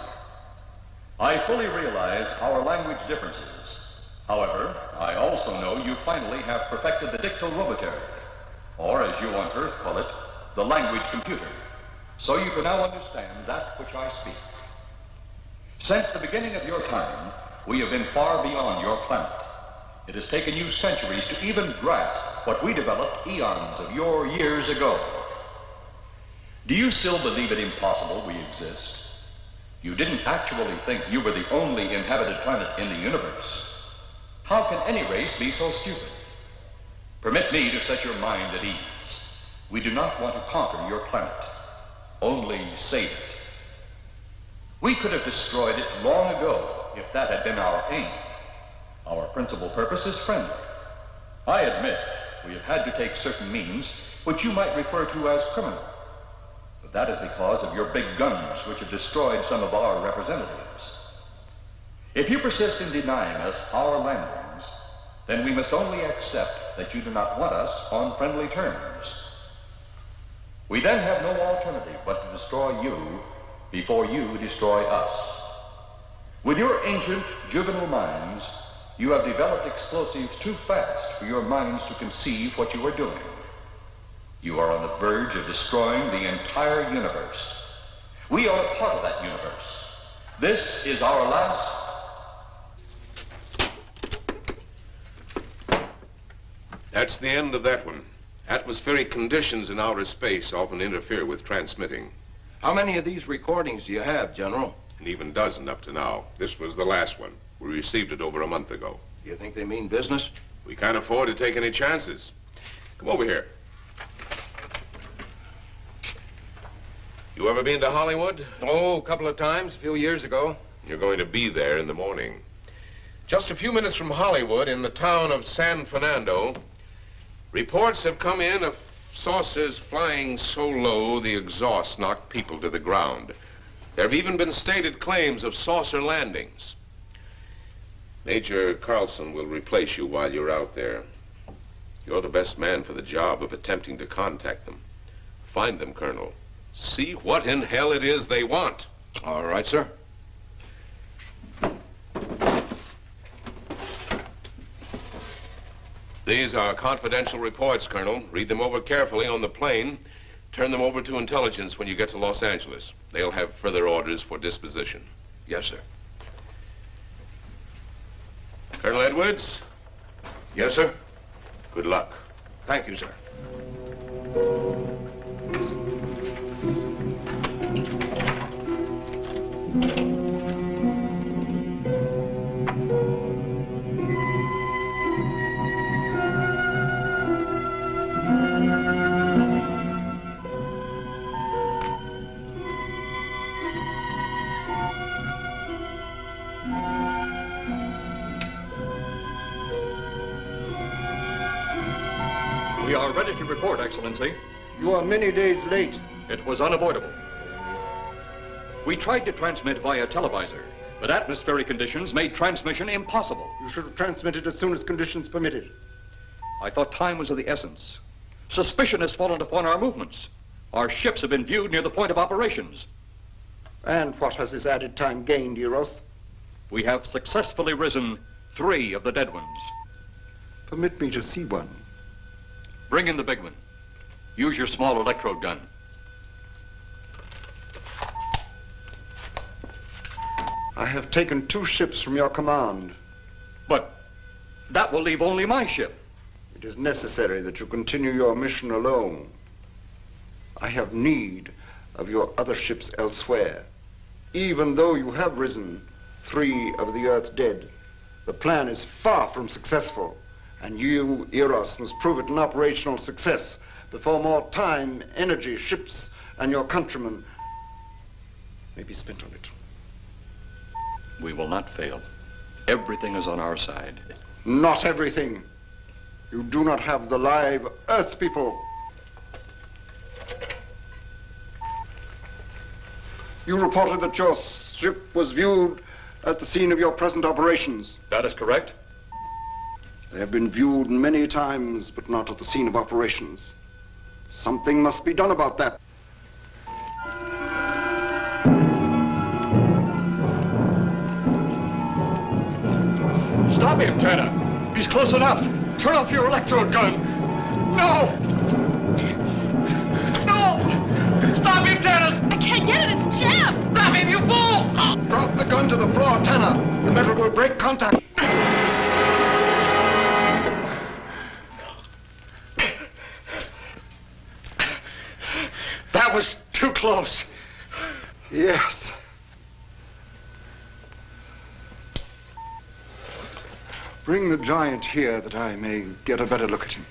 I fully realize our language differences. However, I also know you finally have perfected the dictorobotery, or as you on Earth call it, the language computer. So you can now understand that which I speak. Since the beginning of your time, we have been far beyond your planet. It has taken you centuries to even grasp what we developed eons of your years ago. Do you still believe it impossible we exist? You didn't actually think you were the only inhabited planet in the universe. How can any race be so stupid? Permit me to set your mind at ease. We do not want to conquer your planet, only save it. We could have destroyed it long ago if that had been our aim. Our principal purpose is friendly. I admit we have had to take certain means which you might refer to as criminal. But that is because of your big guns, which have destroyed some of our representatives. If you persist in denying us our landings, then we must only accept that you do not want us on friendly terms. We then have no alternative but to destroy you before you destroy us. With your ancient, juvenile minds, you have developed explosives too fast for your minds to conceive what you are doing. You are on the verge of destroying the entire universe. We are a part of that universe. This is our last... That's the end of that one. Atmospheric conditions in outer space often interfere with transmitting. How many of these recordings do you have, General? An even dozen up to now. This was the last one. We received it over a month ago. Do you think they mean business? We can't afford to take any chances. Come over here. You ever been to Hollywood? Oh, a couple of times, a few years ago. You're going to be there in the morning. Just a few minutes from Hollywood, in the town of San Fernando, reports have come in of saucers flying so low the exhaust knocked people to the ground. There have even been stated claims of saucer landings. Major Carlson will replace you while you're out there. You're the best man for the job of attempting to contact them. Find them, Colonel. See what in hell it is they want. All right, sir. These are confidential reports, Colonel. Read them over carefully on the plane. Turn them over to intelligence when you get to Los Angeles. They'll have further orders for disposition. Yes, sir. Colonel Edwards? Yes, sir. Good luck. Thank you, sir. We are ready to report, Excellency. You are many days late. It was unavoidable. We tried to transmit via televisor, but atmospheric conditions made transmission impossible. You should have transmitted as soon as conditions permitted. I thought time was of the essence. Suspicion has fallen upon our movements. Our ships have been viewed near the point of operations. And what has this added time gained, Eros? We have successfully risen 3 of the dead ones. Permit me to see one. Bring in the big one. Use your small electrode gun. I have taken 2 ships from your command. But that will leave only my ship. It is necessary that you continue your mission alone. I have need of your other ships elsewhere. Even though you have risen 3 of the Earth's dead, the plan is far from successful. And you, Eros, must prove it an operational success before more time, energy, ships, and your countrymen may be spent on it. We will not fail. Everything is on our side. Not everything. You do not have the live Earth people. You reported that your ship was viewed at the scene of your present operations. That is correct. They have been viewed many times, but not at the scene of operations. Something must be done about that. Stop him, Tanner. He's close enough. Turn off your electrode gun. No! No! Stop him, Tanner! I can't get it. It's jammed. Stop him, you fool! Drop the gun to the floor, Tanner. The metal will break contact. That was too close. Yes. Bring the giant here that I may get a better look at him.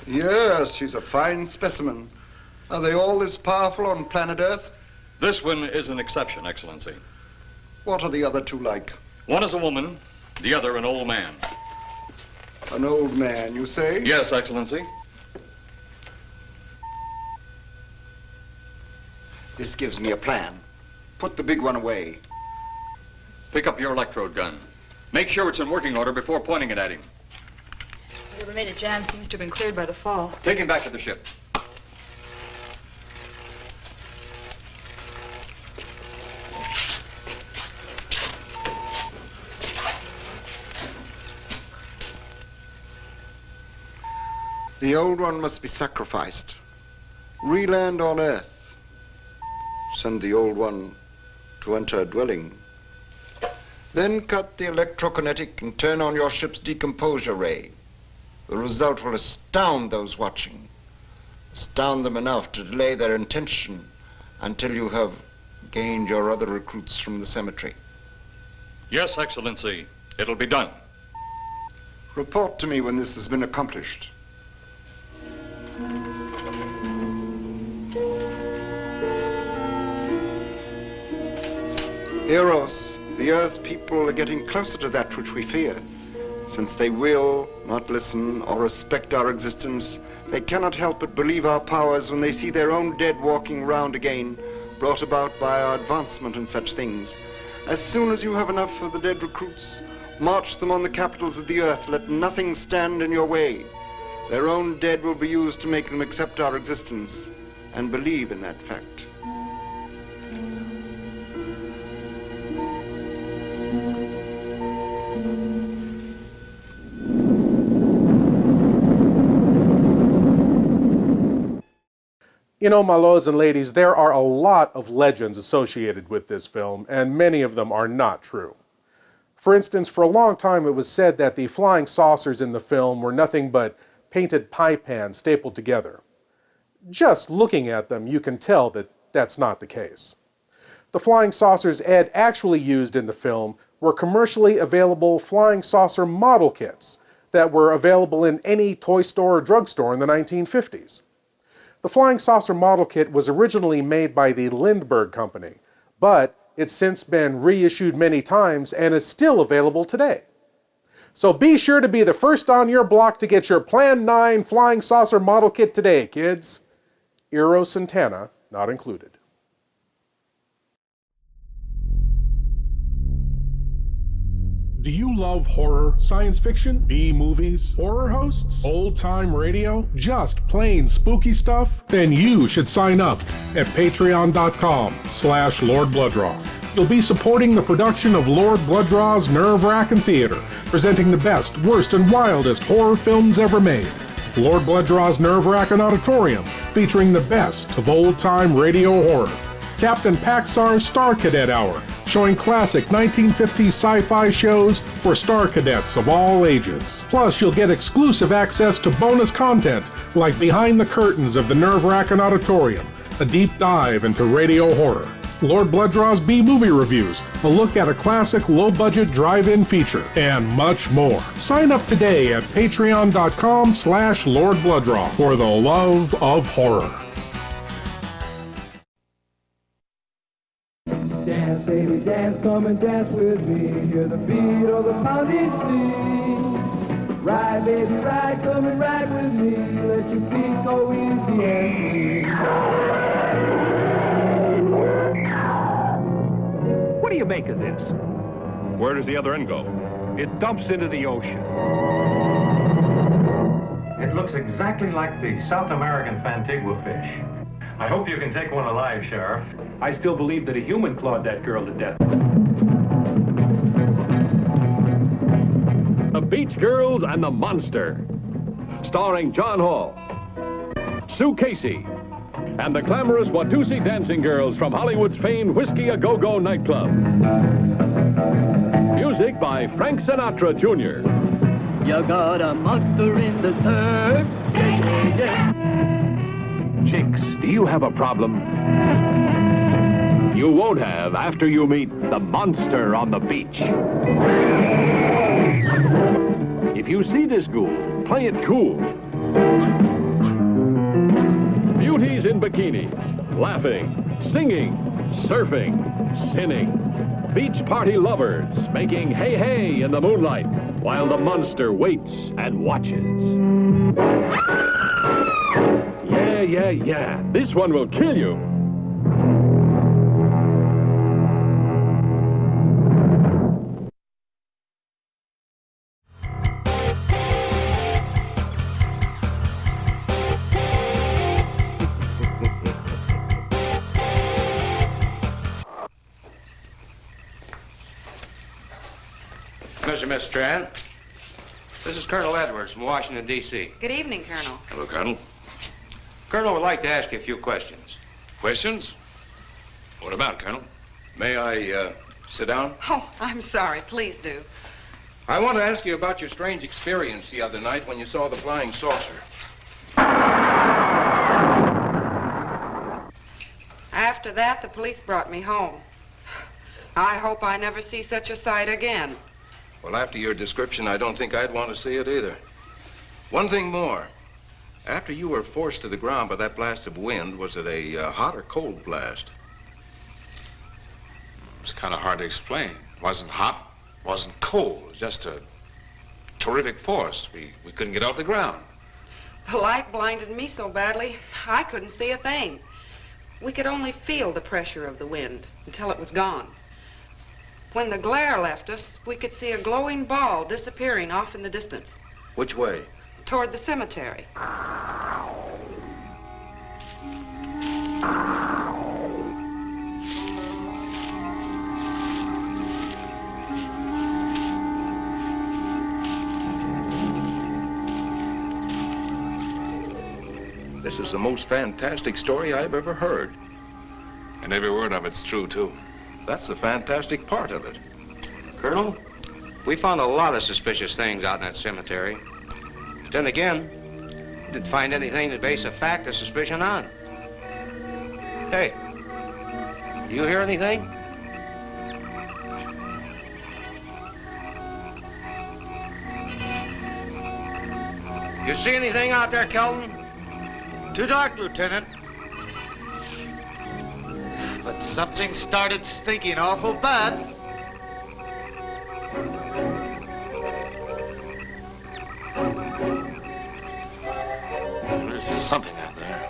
Yes, he's a fine specimen. Are they all this powerful on planet Earth? This one is an exception, Excellency. What are the other two like? One is a woman, the other an old man. An old man, you say? Yes, Excellency. This gives me a plan. Put the big one away. Pick up your electrode gun. Make sure it's in working order before pointing it at him. Whatever made it jam seems to have been cleared by the fall. Take him back to the ship. The old one must be sacrificed. Re-land on Earth. Send the old one to enter a dwelling. Then cut the electrokinetic and turn on your ship's decomposure ray. The result will astound those watching. Astound them enough to delay their intention until you have gained your other recruits from the cemetery. Yes, Excellency. It'll be done. Report to me when this has been accomplished. Eros, the Earth people are getting closer to that which we fear. Since they will not listen or respect our existence, they cannot help but believe our powers when they see their own dead walking round again, brought about by our advancement and such things. As soon as you have enough of the dead recruits, march them on the capitals of the Earth. Let nothing stand in your way. Their own dead will be used to make them accept our existence and believe in that fact. You know, my lords and ladies, there are a lot of legends associated with this film, and many of them are not true. For instance, for a long time it was said that the flying saucers in the film were nothing but painted pie pans stapled together. Just looking at them, you can tell that that's not the case. The flying saucers Ed actually used in the film were commercially available flying saucer model kits that were available in any toy store or drugstore in the 1950s. The flying saucer model kit was originally made by the Lindbergh Company, but it's since been reissued many times and is still available today. So be sure to be the first on your block to get your Plan 9 flying saucer model kit today, kids. Eros and Tana not included. Do you love horror, science fiction, B-movies, horror hosts, old-time radio, just plain spooky stuff? Then you should sign up at patreon.com/Lord Blood-Rah. You'll be supporting the production of Lord Blood-Rah's Wrackin Theater, presenting the best, worst, and wildest horror films ever made. Lord Blood-Rah's Wrackin Auditorium, featuring the best of old-time radio horror. Captain Paxar's Star Cadet Hour, showing classic 1950s sci-fi shows for Star Cadets of all ages. Plus, you'll get exclusive access to bonus content like Behind the Curtains of the Wrackin Auditorium, a deep dive into radio horror. Lord Blood-Rah's B-movie reviews, a look at a classic low-budget drive-in feature, and much more. Sign up today at patreon.com/Lord Blood-Rah for the love of horror. Dance, baby, dance, come and dance with me. Hear the beat of the pounding sea. Ride, baby, ride, come and ride with me. Let your feet go easy and What do you make of this? Where does the other end go? It dumps into the ocean. It looks exactly like the South American Fantigua fish. I hope you can take one alive, Sheriff. I still believe that a human clawed that girl to death. The Beach Girls and the Monster, starring John Hall, Sue Casey, and the glamorous Watusi dancing girls from Hollywood's famed Whiskey A Go-Go nightclub. Music by Frank Sinatra Jr. You got a monster in the surf. Yeah, yeah. Chicks, do you have a problem? You won't have after you meet the monster on the beach. If you see this ghoul, play it cool. Beauty beauties in bikinis, laughing, singing, surfing, sinning. Beach party lovers making hey hey in the moonlight while the monster waits and watches. Yeah. This one will kill you. Mr. Miss Strand, this is Colonel Edwards from Washington, D.C. Good evening, Colonel. Hello, Colonel. Colonel would like to ask you a few questions. Questions? What about, Colonel? May I sit down? Oh, I'm sorry. Please do. I want to ask you about your strange experience the other night when you saw the flying saucer. After that, the police brought me home. I hope I never see such a sight again. Well, after your description, I don't think I'd want to see it either. One thing more. After you were forced to the ground by that blast of wind, was it a hot or cold blast? It's kind of hard to explain. It wasn't hot, wasn't cold. It was just a terrific force. We couldn't get off the ground. The light blinded me so badly, I couldn't see a thing. We could only feel the pressure of the wind until it was gone. When the glare left us, we could see a glowing ball disappearing off in the distance. Which way? Toward the cemetery. This is the most fantastic story I've ever heard. And every word of it's true, too. That's the fantastic part of it. Colonel, we found a lot of suspicious things out in that cemetery. But then again, didn't find anything to base a fact or suspicion on. Hey, do you hear anything? You see anything out there, Kelton? Too dark, Lieutenant. But something started stinking awful bad. There's something out there.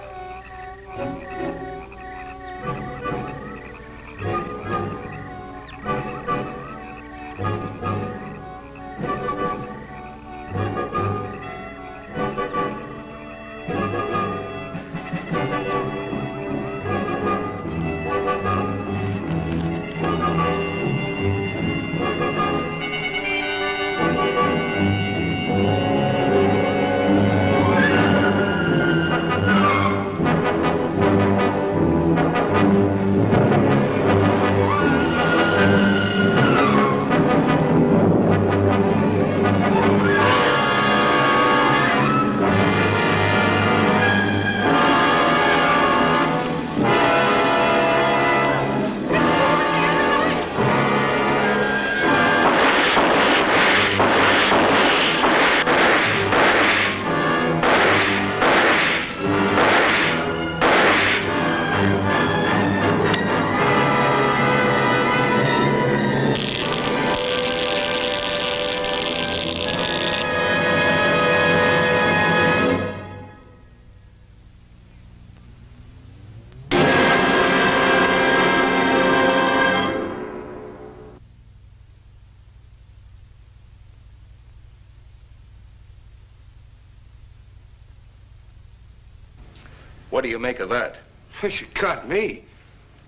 What do you make of that? You got me.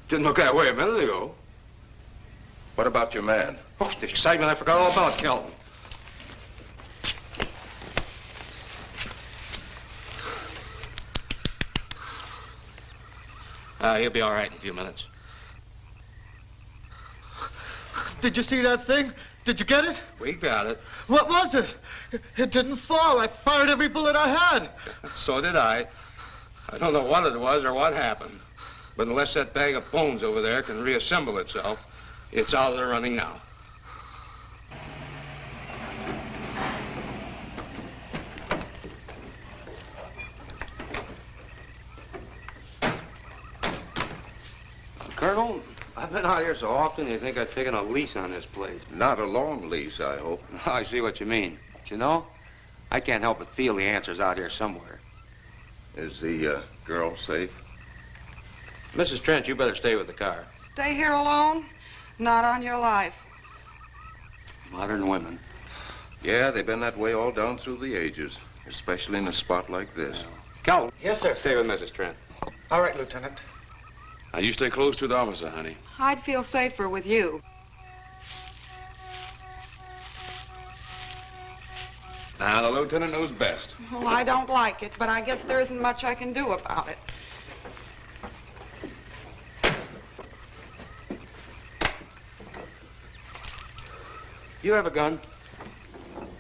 Didn't look that way a minute ago. What about your man? Oh, the excitement I forgot all about, Kelton. He'll be all right in a few minutes. Did you see that thing? Did you get it? We got it. What was it? It didn't fall. I fired every bullet I had. So did I. I don't know what it was or what happened. But unless that bag of bones over there can reassemble itself, it's out of the running now. Colonel, I've been out here so often you think I've taken a lease on this place. Not a long lease, I hope. I see what you mean. But you know, I can't help but feel the answer's out here somewhere. Is the girl safe? Mrs. Trent, you better stay with the car. Stay here alone? Not on your life. Modern women. Yeah, they've been that way all down through the ages, especially in a spot like this. Calvin. Yes, sir. Stay with Mrs. Trent. All right, Lieutenant. Now, you stay close to the officer, honey. I'd feel safer with you. Now, the lieutenant knows best. Well, I don't like it, but I guess there isn't much I can do about it. You have a gun?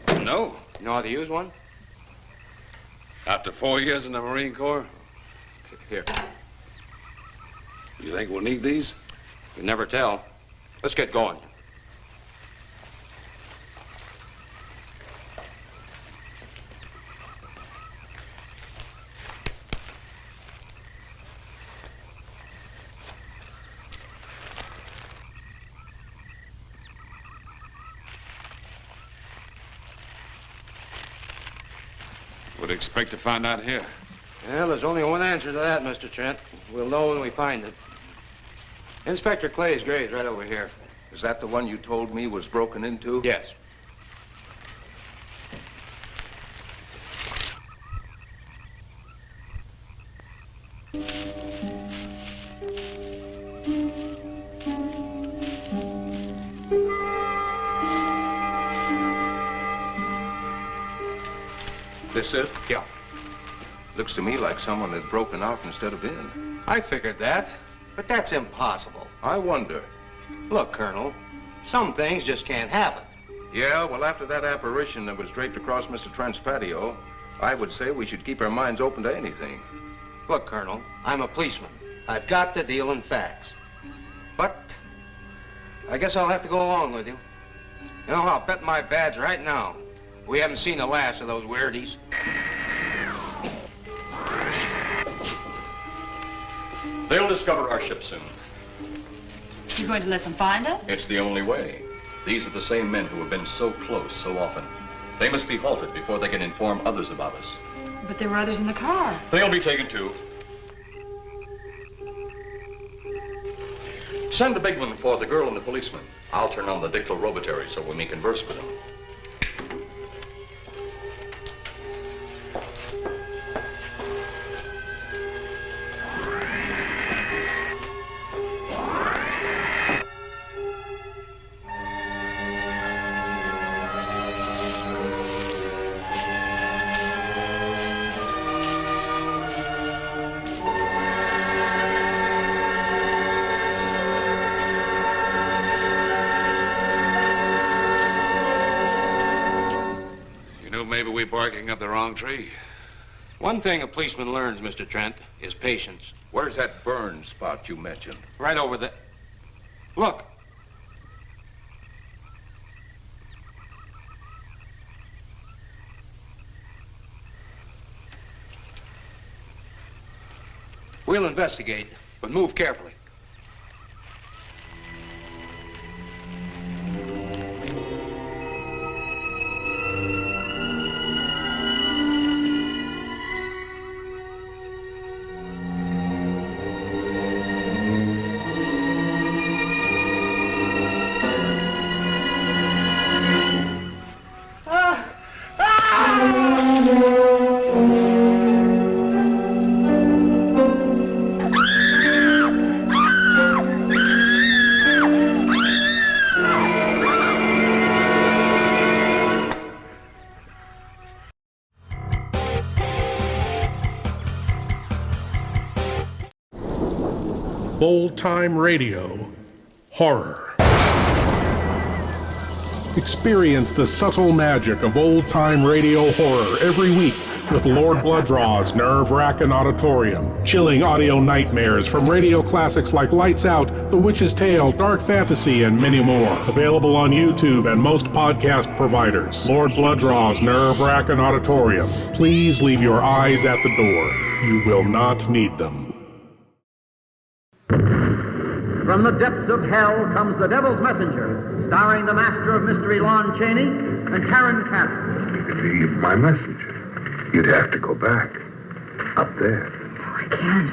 No. You know how to use one? After 4 years in the Marine Corps? Here. You think we'll need these? You never tell. Let's get going. Would expect to find out here. Well, there's only one answer to that, Mr. Trent. We'll know when we find it. Inspector Clay's grave's right over here. Is that the one you told me was broken into? Yes. This it? Yeah. Looks to me like someone had broken out instead of in. I figured that, but that's impossible. I wonder. Look, Colonel, some things just can't happen. Yeah, well, after that apparition that was draped across Mr. Trent's patio, I would say we should keep our minds open to anything. Look, Colonel, I'm a policeman. I've got to deal in facts. But I guess I'll have to go along with you. You know, I'll bet my badge right now we haven't seen the last of those weirdies. They'll discover our ship soon. You going to let them find us? It's the only way. These are the same men who have been so close so often. They must be halted before they can inform others about us. But there were others in the car. They'll be taken too. Send the big one for the girl and the policeman. I'll turn on the dictorobatary so we may converse with them. Barking up the wrong tree. One thing a policeman learns, Mr. Trent, is patience. Where's that burn spot you mentioned? Right over there. Look. We'll investigate, but move carefully. Old-time radio horror. Experience the subtle magic of old-time radio horror every week with Lord Blood-Rah's nerve-wracking auditorium, chilling audio nightmares from radio classics like Lights Out, The Witch's Tale, Dark Fantasy, and many more. Available on YouTube and most podcast providers. Lord Blood-Rah's nerve-wracking auditorium. Please leave your eyes at the door. You will not need them. From the depths of hell comes The Devil's Messenger, starring the master of mystery Lon Chaney and Karen Cannon. You could leave my message. You'd have to go back. Up there. No, I can't.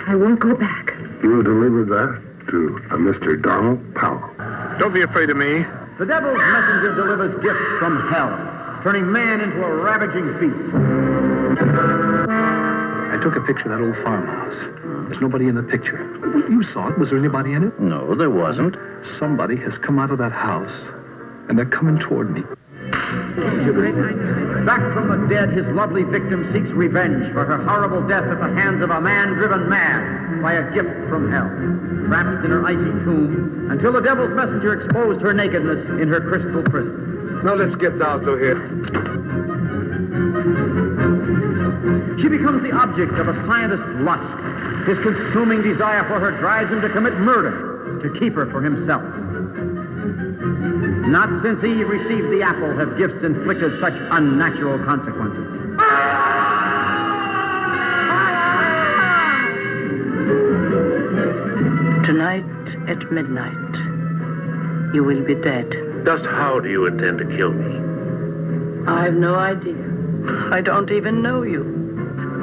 I won't go back. You'll deliver that to a Mr. Donald Powell. Don't be afraid of me. The Devil's Messenger delivers gifts from hell, turning man into a ravaging beast. I took a picture of that old farmhouse. There's nobody in the picture. You saw it. Was there anybody in it? No, there wasn't. Somebody has come out of that house, and they're coming toward me. Back from the dead, his lovely victim seeks revenge for her horrible death at the hands of a man driven mad by a gift from hell. Trapped in her icy tomb until the Devil's Messenger exposed her nakedness in her crystal prison. Now let's get down to here. She becomes the object of a scientist's lust. His consuming desire for her drives him to commit murder to keep her for himself. Not since Eve received the apple have gifts inflicted such unnatural consequences. Tonight at midnight, you will be dead. Just how do you intend to kill me? I've no idea. I don't even know you.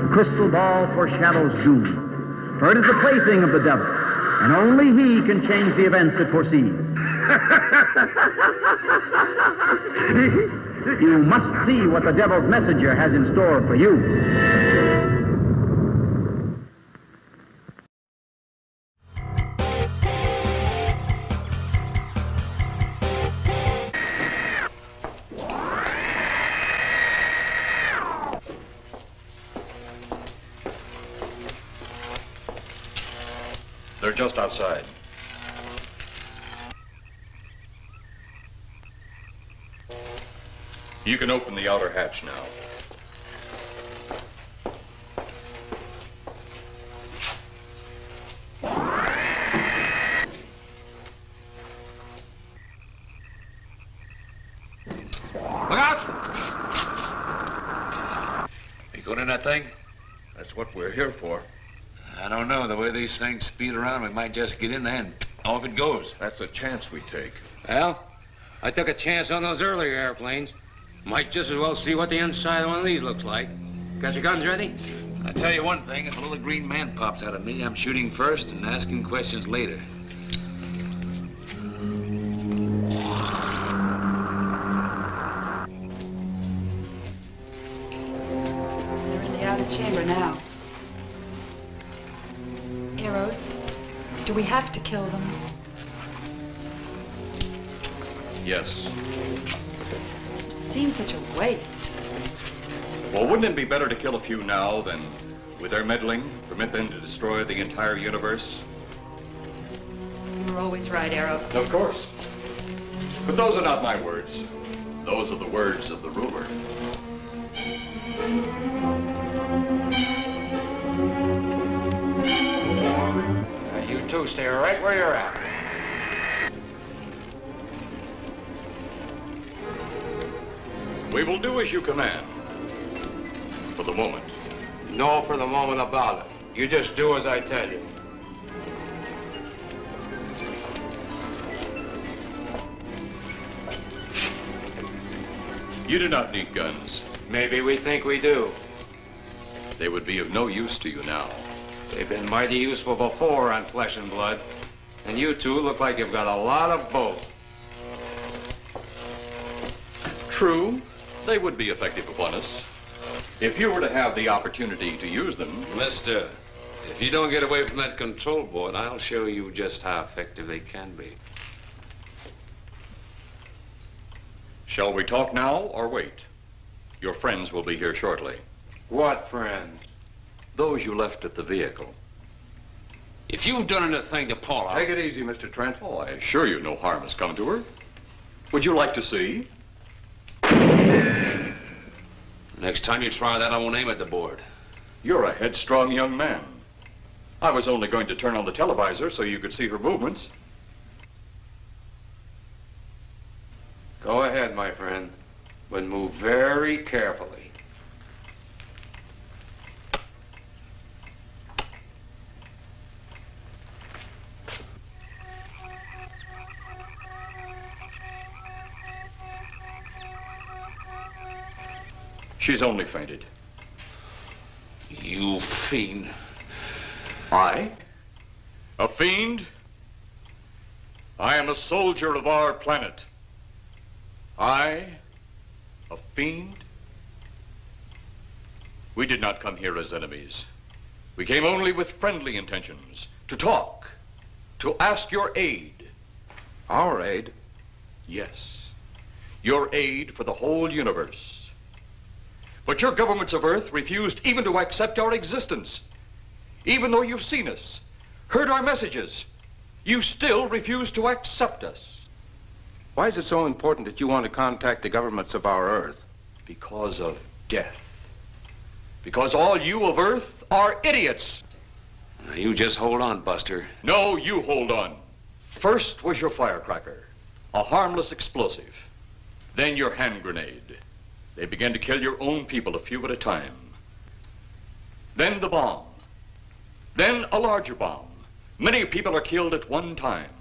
The crystal ball foreshadows doom, for it is the plaything of the devil, and only he can change the events it foresees. You must see what the Devil's Messenger has in store for you. They're just outside. You can open the outer hatch now. Look out! You going in that thing? That's what we're here for. I don't know. The way these things speed around, we might just get in there and off it goes. That's a chance we take. Well, I took a chance on those earlier airplanes. Might just as well see what the inside of one of these looks like. Got your guns ready? I'll tell you one thing. If a little green man pops out of me, I'm shooting first and asking questions later. They're in the outer chamber now. Eros, do we have to kill them? Yes. Seems such a waste. Well, wouldn't it be better to kill a few now than, with their meddling, permit them to destroy the entire universe? You were always right, Eros. Of course. But those are not my words. Those are the words of the ruler. You two stay right where you're at. We will do as you command. For the moment. No for the moment about it. You just do as I tell you. You do not need guns. Maybe we think we do. They would be of no use to you now. They've been mighty useful before on Flesh and Blood. And you two look like you've got a lot of both. True. They would be effective upon us. If you were to have the opportunity to use them... Mister, if you don't get away from that control board, I'll show you just how effective they can be. Shall we talk now or wait? Your friends will be here shortly. What friends? Those you left at the vehicle. If you've done anything to Paula... Take it easy, Mr. Trent. Oh, I assure you no harm has come to her. Would you like to see? Next time you try that, I won't aim at the board. You're a headstrong young man. I was only going to turn on the televisor so you could see her movements. Go ahead, my friend, but move very carefully. She's only fainted. You fiend. I? A fiend? I am a soldier of our planet. I? A fiend? We did not come here as enemies. We came only with friendly intentions, to talk, to ask your aid. Our aid? Yes, your aid for the whole universe. But your governments of Earth refused even to accept our existence. Even though you've seen us, heard our messages, you still refuse to accept us. Why is it so important that you want to contact the governments of our Earth? Because of death. Because all you of Earth are idiots. Now, you just hold on, Buster. No, you hold on. First was your firecracker, a harmless explosive. Then your hand grenade. They began to kill your own people a few at a time. Then the bomb. Then a larger bomb. Many people are killed at one time.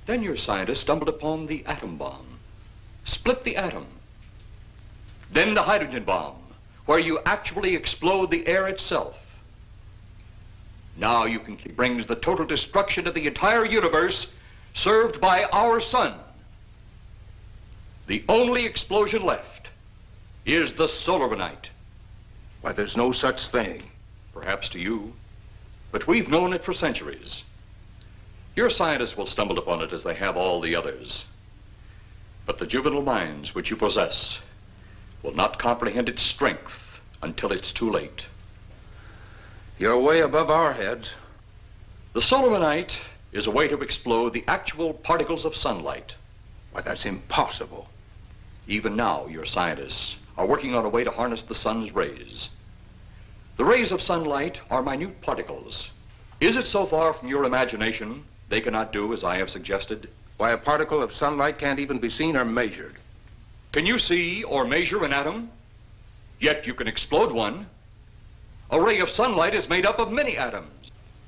Then your scientists stumbled upon the atom bomb. Split the atom. Then the hydrogen bomb, where you actually explode the air itself. Now you can brings the total destruction of the entire universe served by our sun. The only explosion left is the solar night. Why, there's no such thing. Perhaps to you, but we've known it for centuries. Your scientists will stumble upon it as they have all the others. But the juvenile minds which you possess will not comprehend its strength until it's too late. You're way above our heads. The solar night is a way to explode the actual particles of sunlight. Why, that's impossible. Even now, your scientists are working on a way to harness the sun's rays. The rays of sunlight are minute particles. Is it so far from your imagination they cannot do as I have suggested? Why, a particle of sunlight can't even be seen or measured. Can you see or measure an atom? Yet you can explode one. A ray of sunlight is made up of many atoms.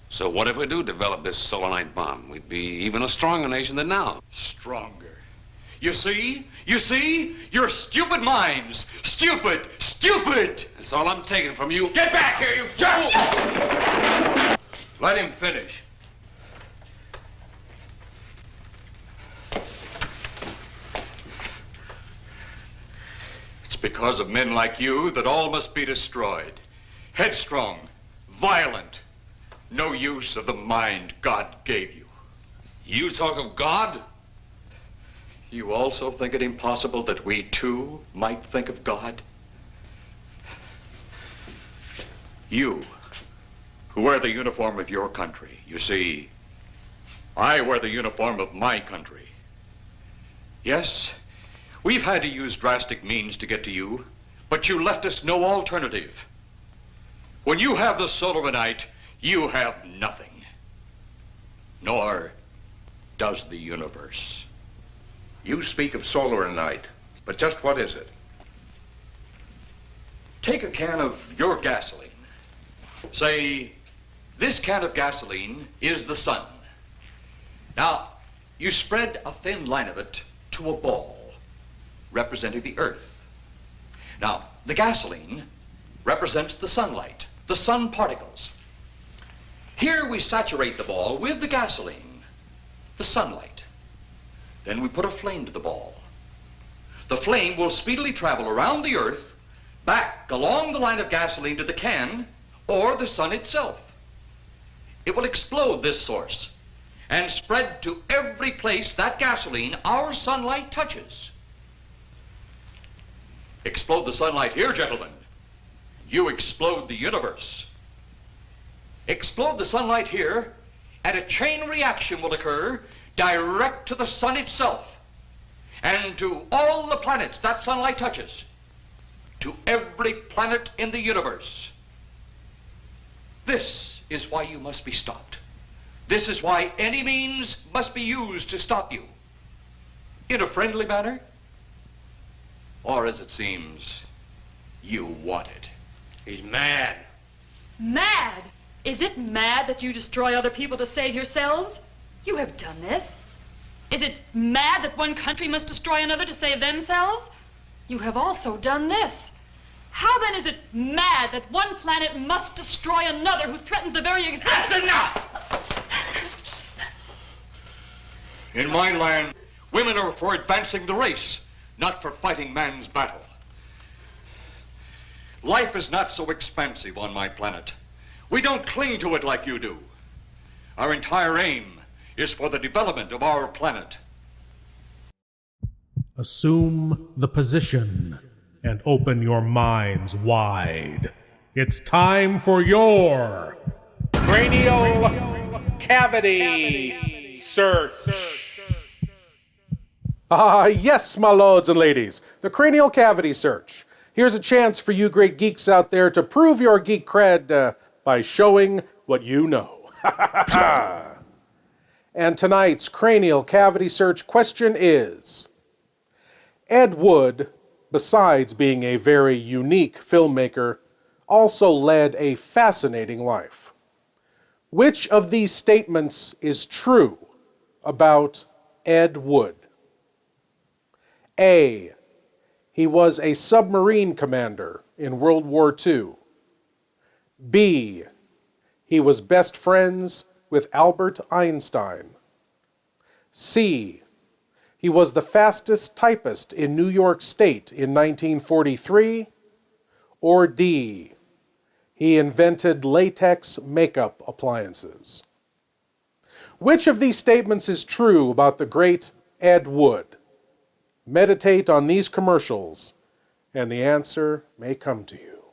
So what if we do develop this solar night bomb? We'd be even a stronger nation than now. Stronger. You see? You see? Your stupid minds. Stupid! Stupid! That's all I'm taking from you. Get back here, you jerk! Let him finish. It's because of men like you that all must be destroyed. Headstrong, violent, no use of the mind God gave you. You talk of God? You also think it impossible that we too might think of God? You, who wear the uniform of your country. You see, I wear the uniform of my country. Yes, we've had to use drastic means to get to you, but you left us no alternative. When you have the solar night, you have nothing. Nor does the universe. You speak of solar night, but just what is it? Take a can of your gasoline. Say, this can of gasoline is the sun. Now, you spread a thin line of it to a ball, representing the earth. Now, the gasoline represents the sunlight, the sun particles. Here we saturate the ball with the gasoline, the sunlight. Then we put a flame to the ball. The flame will speedily travel around the earth, back along the line of gasoline to the can, or the sun itself. It will explode this source and spread to every place that gasoline, our sunlight, touches. Explode the sunlight here, gentlemen. You explode the universe. Explode the sunlight here, and a chain reaction will occur direct to the sun itself and to all the planets that sunlight touches, to every planet in the universe. This is why you must be stopped. This is why any means must be used to stop you. In a friendly manner, or as it seems, you want it. He's mad. Mad? Is it mad that you destroy other people to save yourselves? You have done this. Is it mad that one country must destroy another to save themselves? You have also done this. How then is it mad that one planet must destroy another who threatens the very existence? That's enough! In my land, women are for advancing the race, not for fighting man's battle. Life is not so expansive on my planet. We don't cling to it like you do. Our entire aim is for the development of our planet. Assume the position and open your minds wide. It's time for your cranial cavity search. Yes, my lords and ladies, the cranial cavity search. Here's a chance for you great geeks out there to prove your geek cred by showing what you know. And tonight's cranial cavity search question is: Ed Wood, besides being a very unique filmmaker, also led a fascinating life. Which of these statements is true about Ed Wood? A. He was a submarine commander in World War II. B. He was best friends with Albert Einstein. C. He was the fastest typist in New York State in 1943. Or D. He invented latex makeup appliances. Which of these statements is true about the great Ed Wood? Meditate on these commercials, and the answer may come to you.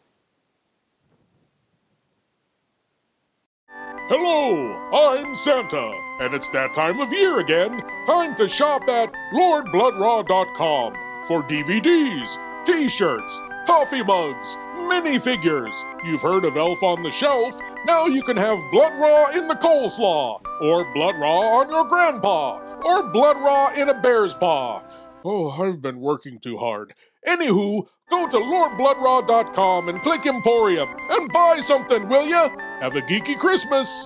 Hello, I'm Santa, and it's that time of year again. Time to shop at LordBlood-Rah.com for DVDs, T-shirts, coffee mugs, minifigures. You've heard of Elf on the Shelf. Now you can have Blood-Rah in the coleslaw, or Blood-Rah on your grandpa, or Blood-Rah in a bear's paw. Oh, I've been working too hard. Anywho, go to LordBlood-Rah.com and click Emporium and buy something, will ya? Have a geeky Christmas!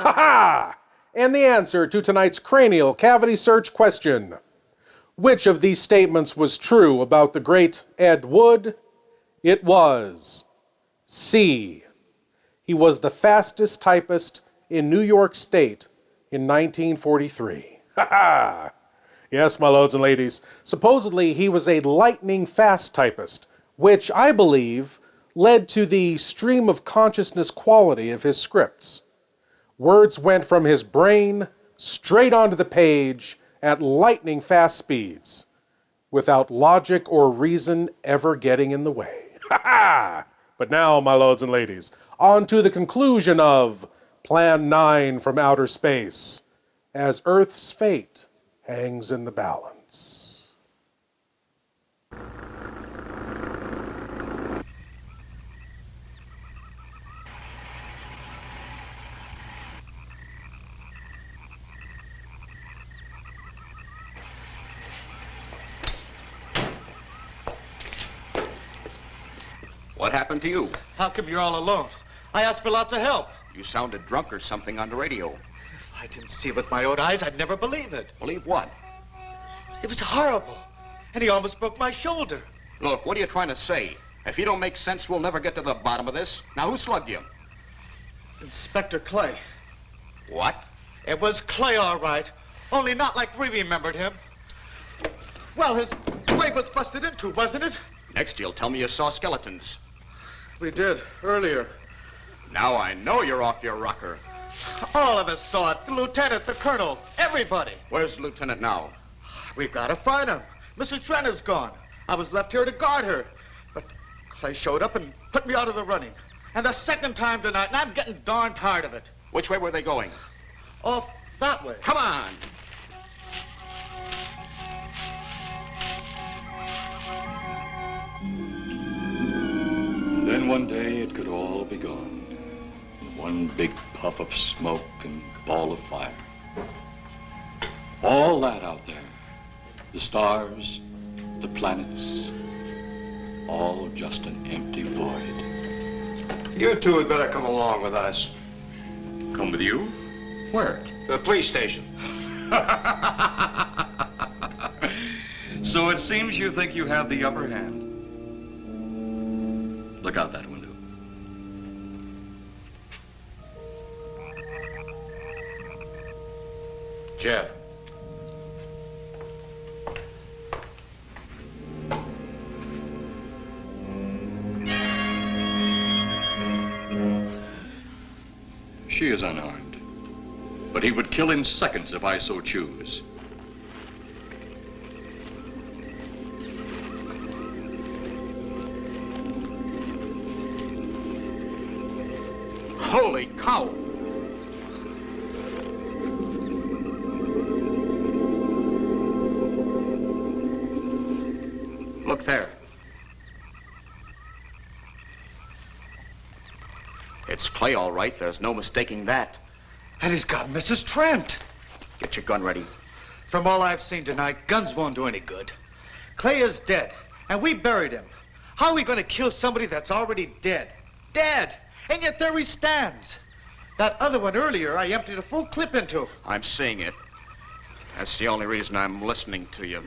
Ha-ha! And the answer to tonight's cranial cavity search question: which of these statements was true about the great Ed Wood? It was C. He was the fastest typist in New York State in 1943. Ha-ha! Yes, my lords and ladies, supposedly he was a lightning-fast typist, which I believe led to the stream of consciousness quality of his scripts. Words went from his brain straight onto the page at lightning-fast speeds, without logic or reason ever getting in the way. Ha-ha! But now, my lords and ladies, on to the conclusion of Plan 9 from Outer Space, as Earth's fate hangs in the balance. What happened to you? How come you're all alone? I asked for lots of help. You sounded drunk or something on the radio. If I didn't see it with my own eyes, I'd never believe it. Believe what? It was horrible. And he almost broke my shoulder. Look, what are you trying to say? If you don't make sense, we'll never get to the bottom of this. Now, who slugged you? Inspector Clay. What? It was Clay, all right. Only not like we remembered him. Well, his way was busted into, wasn't it? Next, you'll tell me you saw skeletons. We did, earlier. Now I know you're off your rocker. All of us saw it. The lieutenant, the colonel, everybody. Where's the lieutenant now? We've got to find him. Mr. Trent is gone. I was left here to guard her. But Clay showed up and put me out of the running. And the second time tonight, and I'm getting darn tired of it. Which way were they going? Off that way. Come on. Then one day it could all be gone. One big puff of smoke and ball of fire. All that out there. The stars, the planets, all just an empty void. You two had better come along with us. Come with you? Where? The police station. So it seems you think you have the upper hand. Look out that window. Jeff. She is unarmed. But he would kill in seconds if I so choose. Holy cow! Look there. It's Clay, all right. There's no mistaking that. And he's got Mrs. Trent. Get your gun ready. From all I've seen tonight, guns won't do any good. Clay is dead, and we buried him. How are we going to kill somebody that's already dead? Dead! And yet there he stands. That other one earlier, I emptied a full clip into. I'm seeing it. That's the only reason I'm listening to you.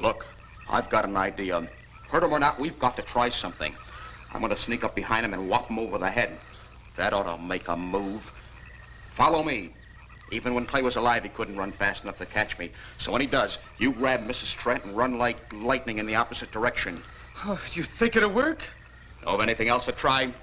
Look, I've got an idea. Hurt him or not, we've got to try something. I'm going to sneak up behind him and whop him over the head. That ought to make a move. Follow me. Even when Clay was alive, he couldn't run fast enough to catch me. So when he does, you grab Mrs. Trent and run like lightning in the opposite direction. Oh, you think it'll work? Know of anything else to try?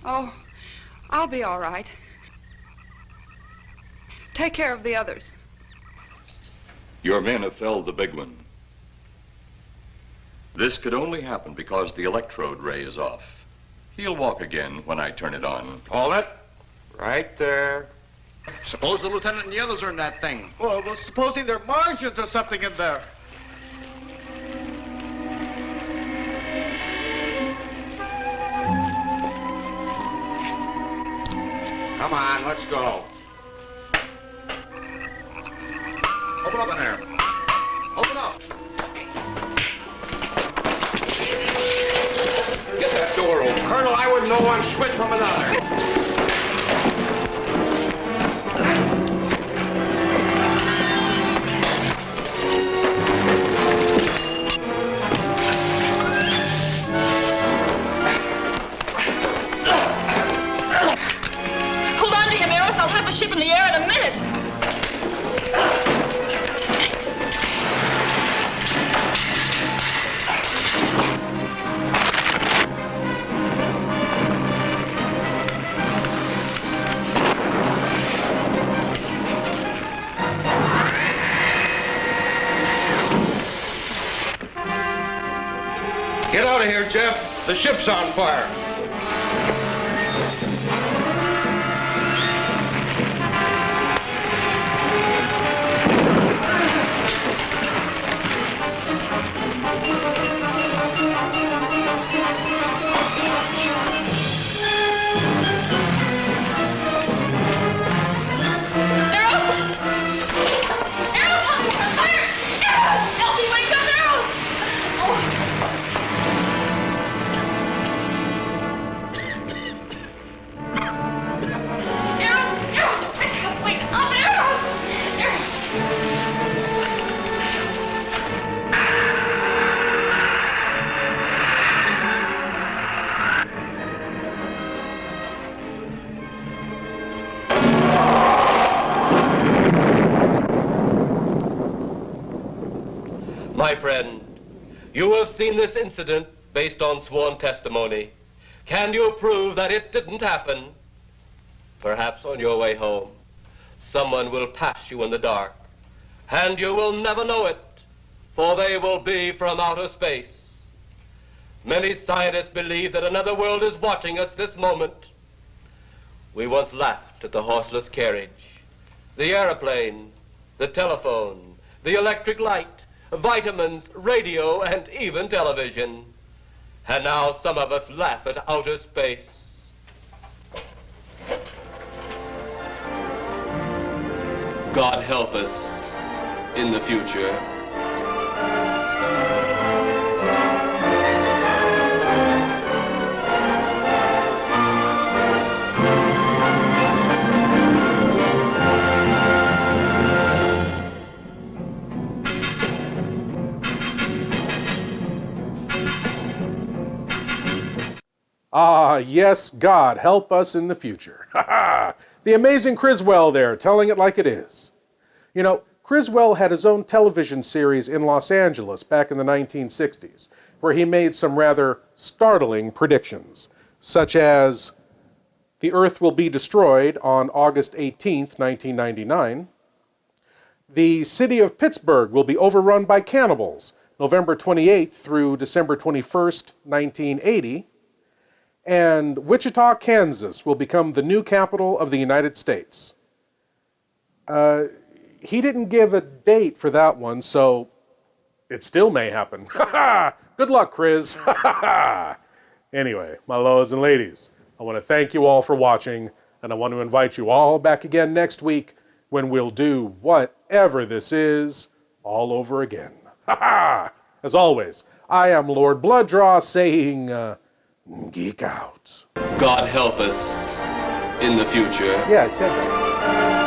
Oh, I'll be all right. Take care of the others. Your men have felled the big one. This could only happen because the electrode ray is off. He'll walk again when I turn it on. Hold it. Right there. Suppose the lieutenant and the others are in that thing. Well, supposing there are Martians or something in there. Come on, let's go. Open up in there. Open up. Get that door open. Colonel, I wouldn't know one switch from another. Hold on to him, Eros. I'll have the ship in the air in a minute. Get out of here, Jeff. The ship's on fire. My friend, you have seen this incident based on sworn testimony. Can you prove that it didn't happen? Perhaps on your way home, someone will pass you in the dark, and you will never know it, for they will be from outer space. Many scientists believe that another world is watching us this moment. We once laughed at the horseless carriage, the airplane, the telephone, the electric light, vitamins, radio, and even television. And now some of us laugh at outer space. God help us in the future. Ah, yes, God, help us in the future. Ha ha! The amazing Criswell there, telling it like it is. You know, Criswell had his own television series in Los Angeles back in the 1960s, where he made some rather startling predictions, such as the Earth will be destroyed on August 18th, 1999, the city of Pittsburgh will be overrun by cannibals November 28th through December 21st, 1980, and Wichita, Kansas will become the new capital of the United States. He didn't give a date for that one, so it still may happen. Good luck, Chris. Anyway, my lords and ladies, I want to thank you all for watching, and I want to invite you all back again next week when we'll do whatever this is all over again. As always, I am Lord Blood-Rah saying, geek out. God help us in the future. Yeah, I said that.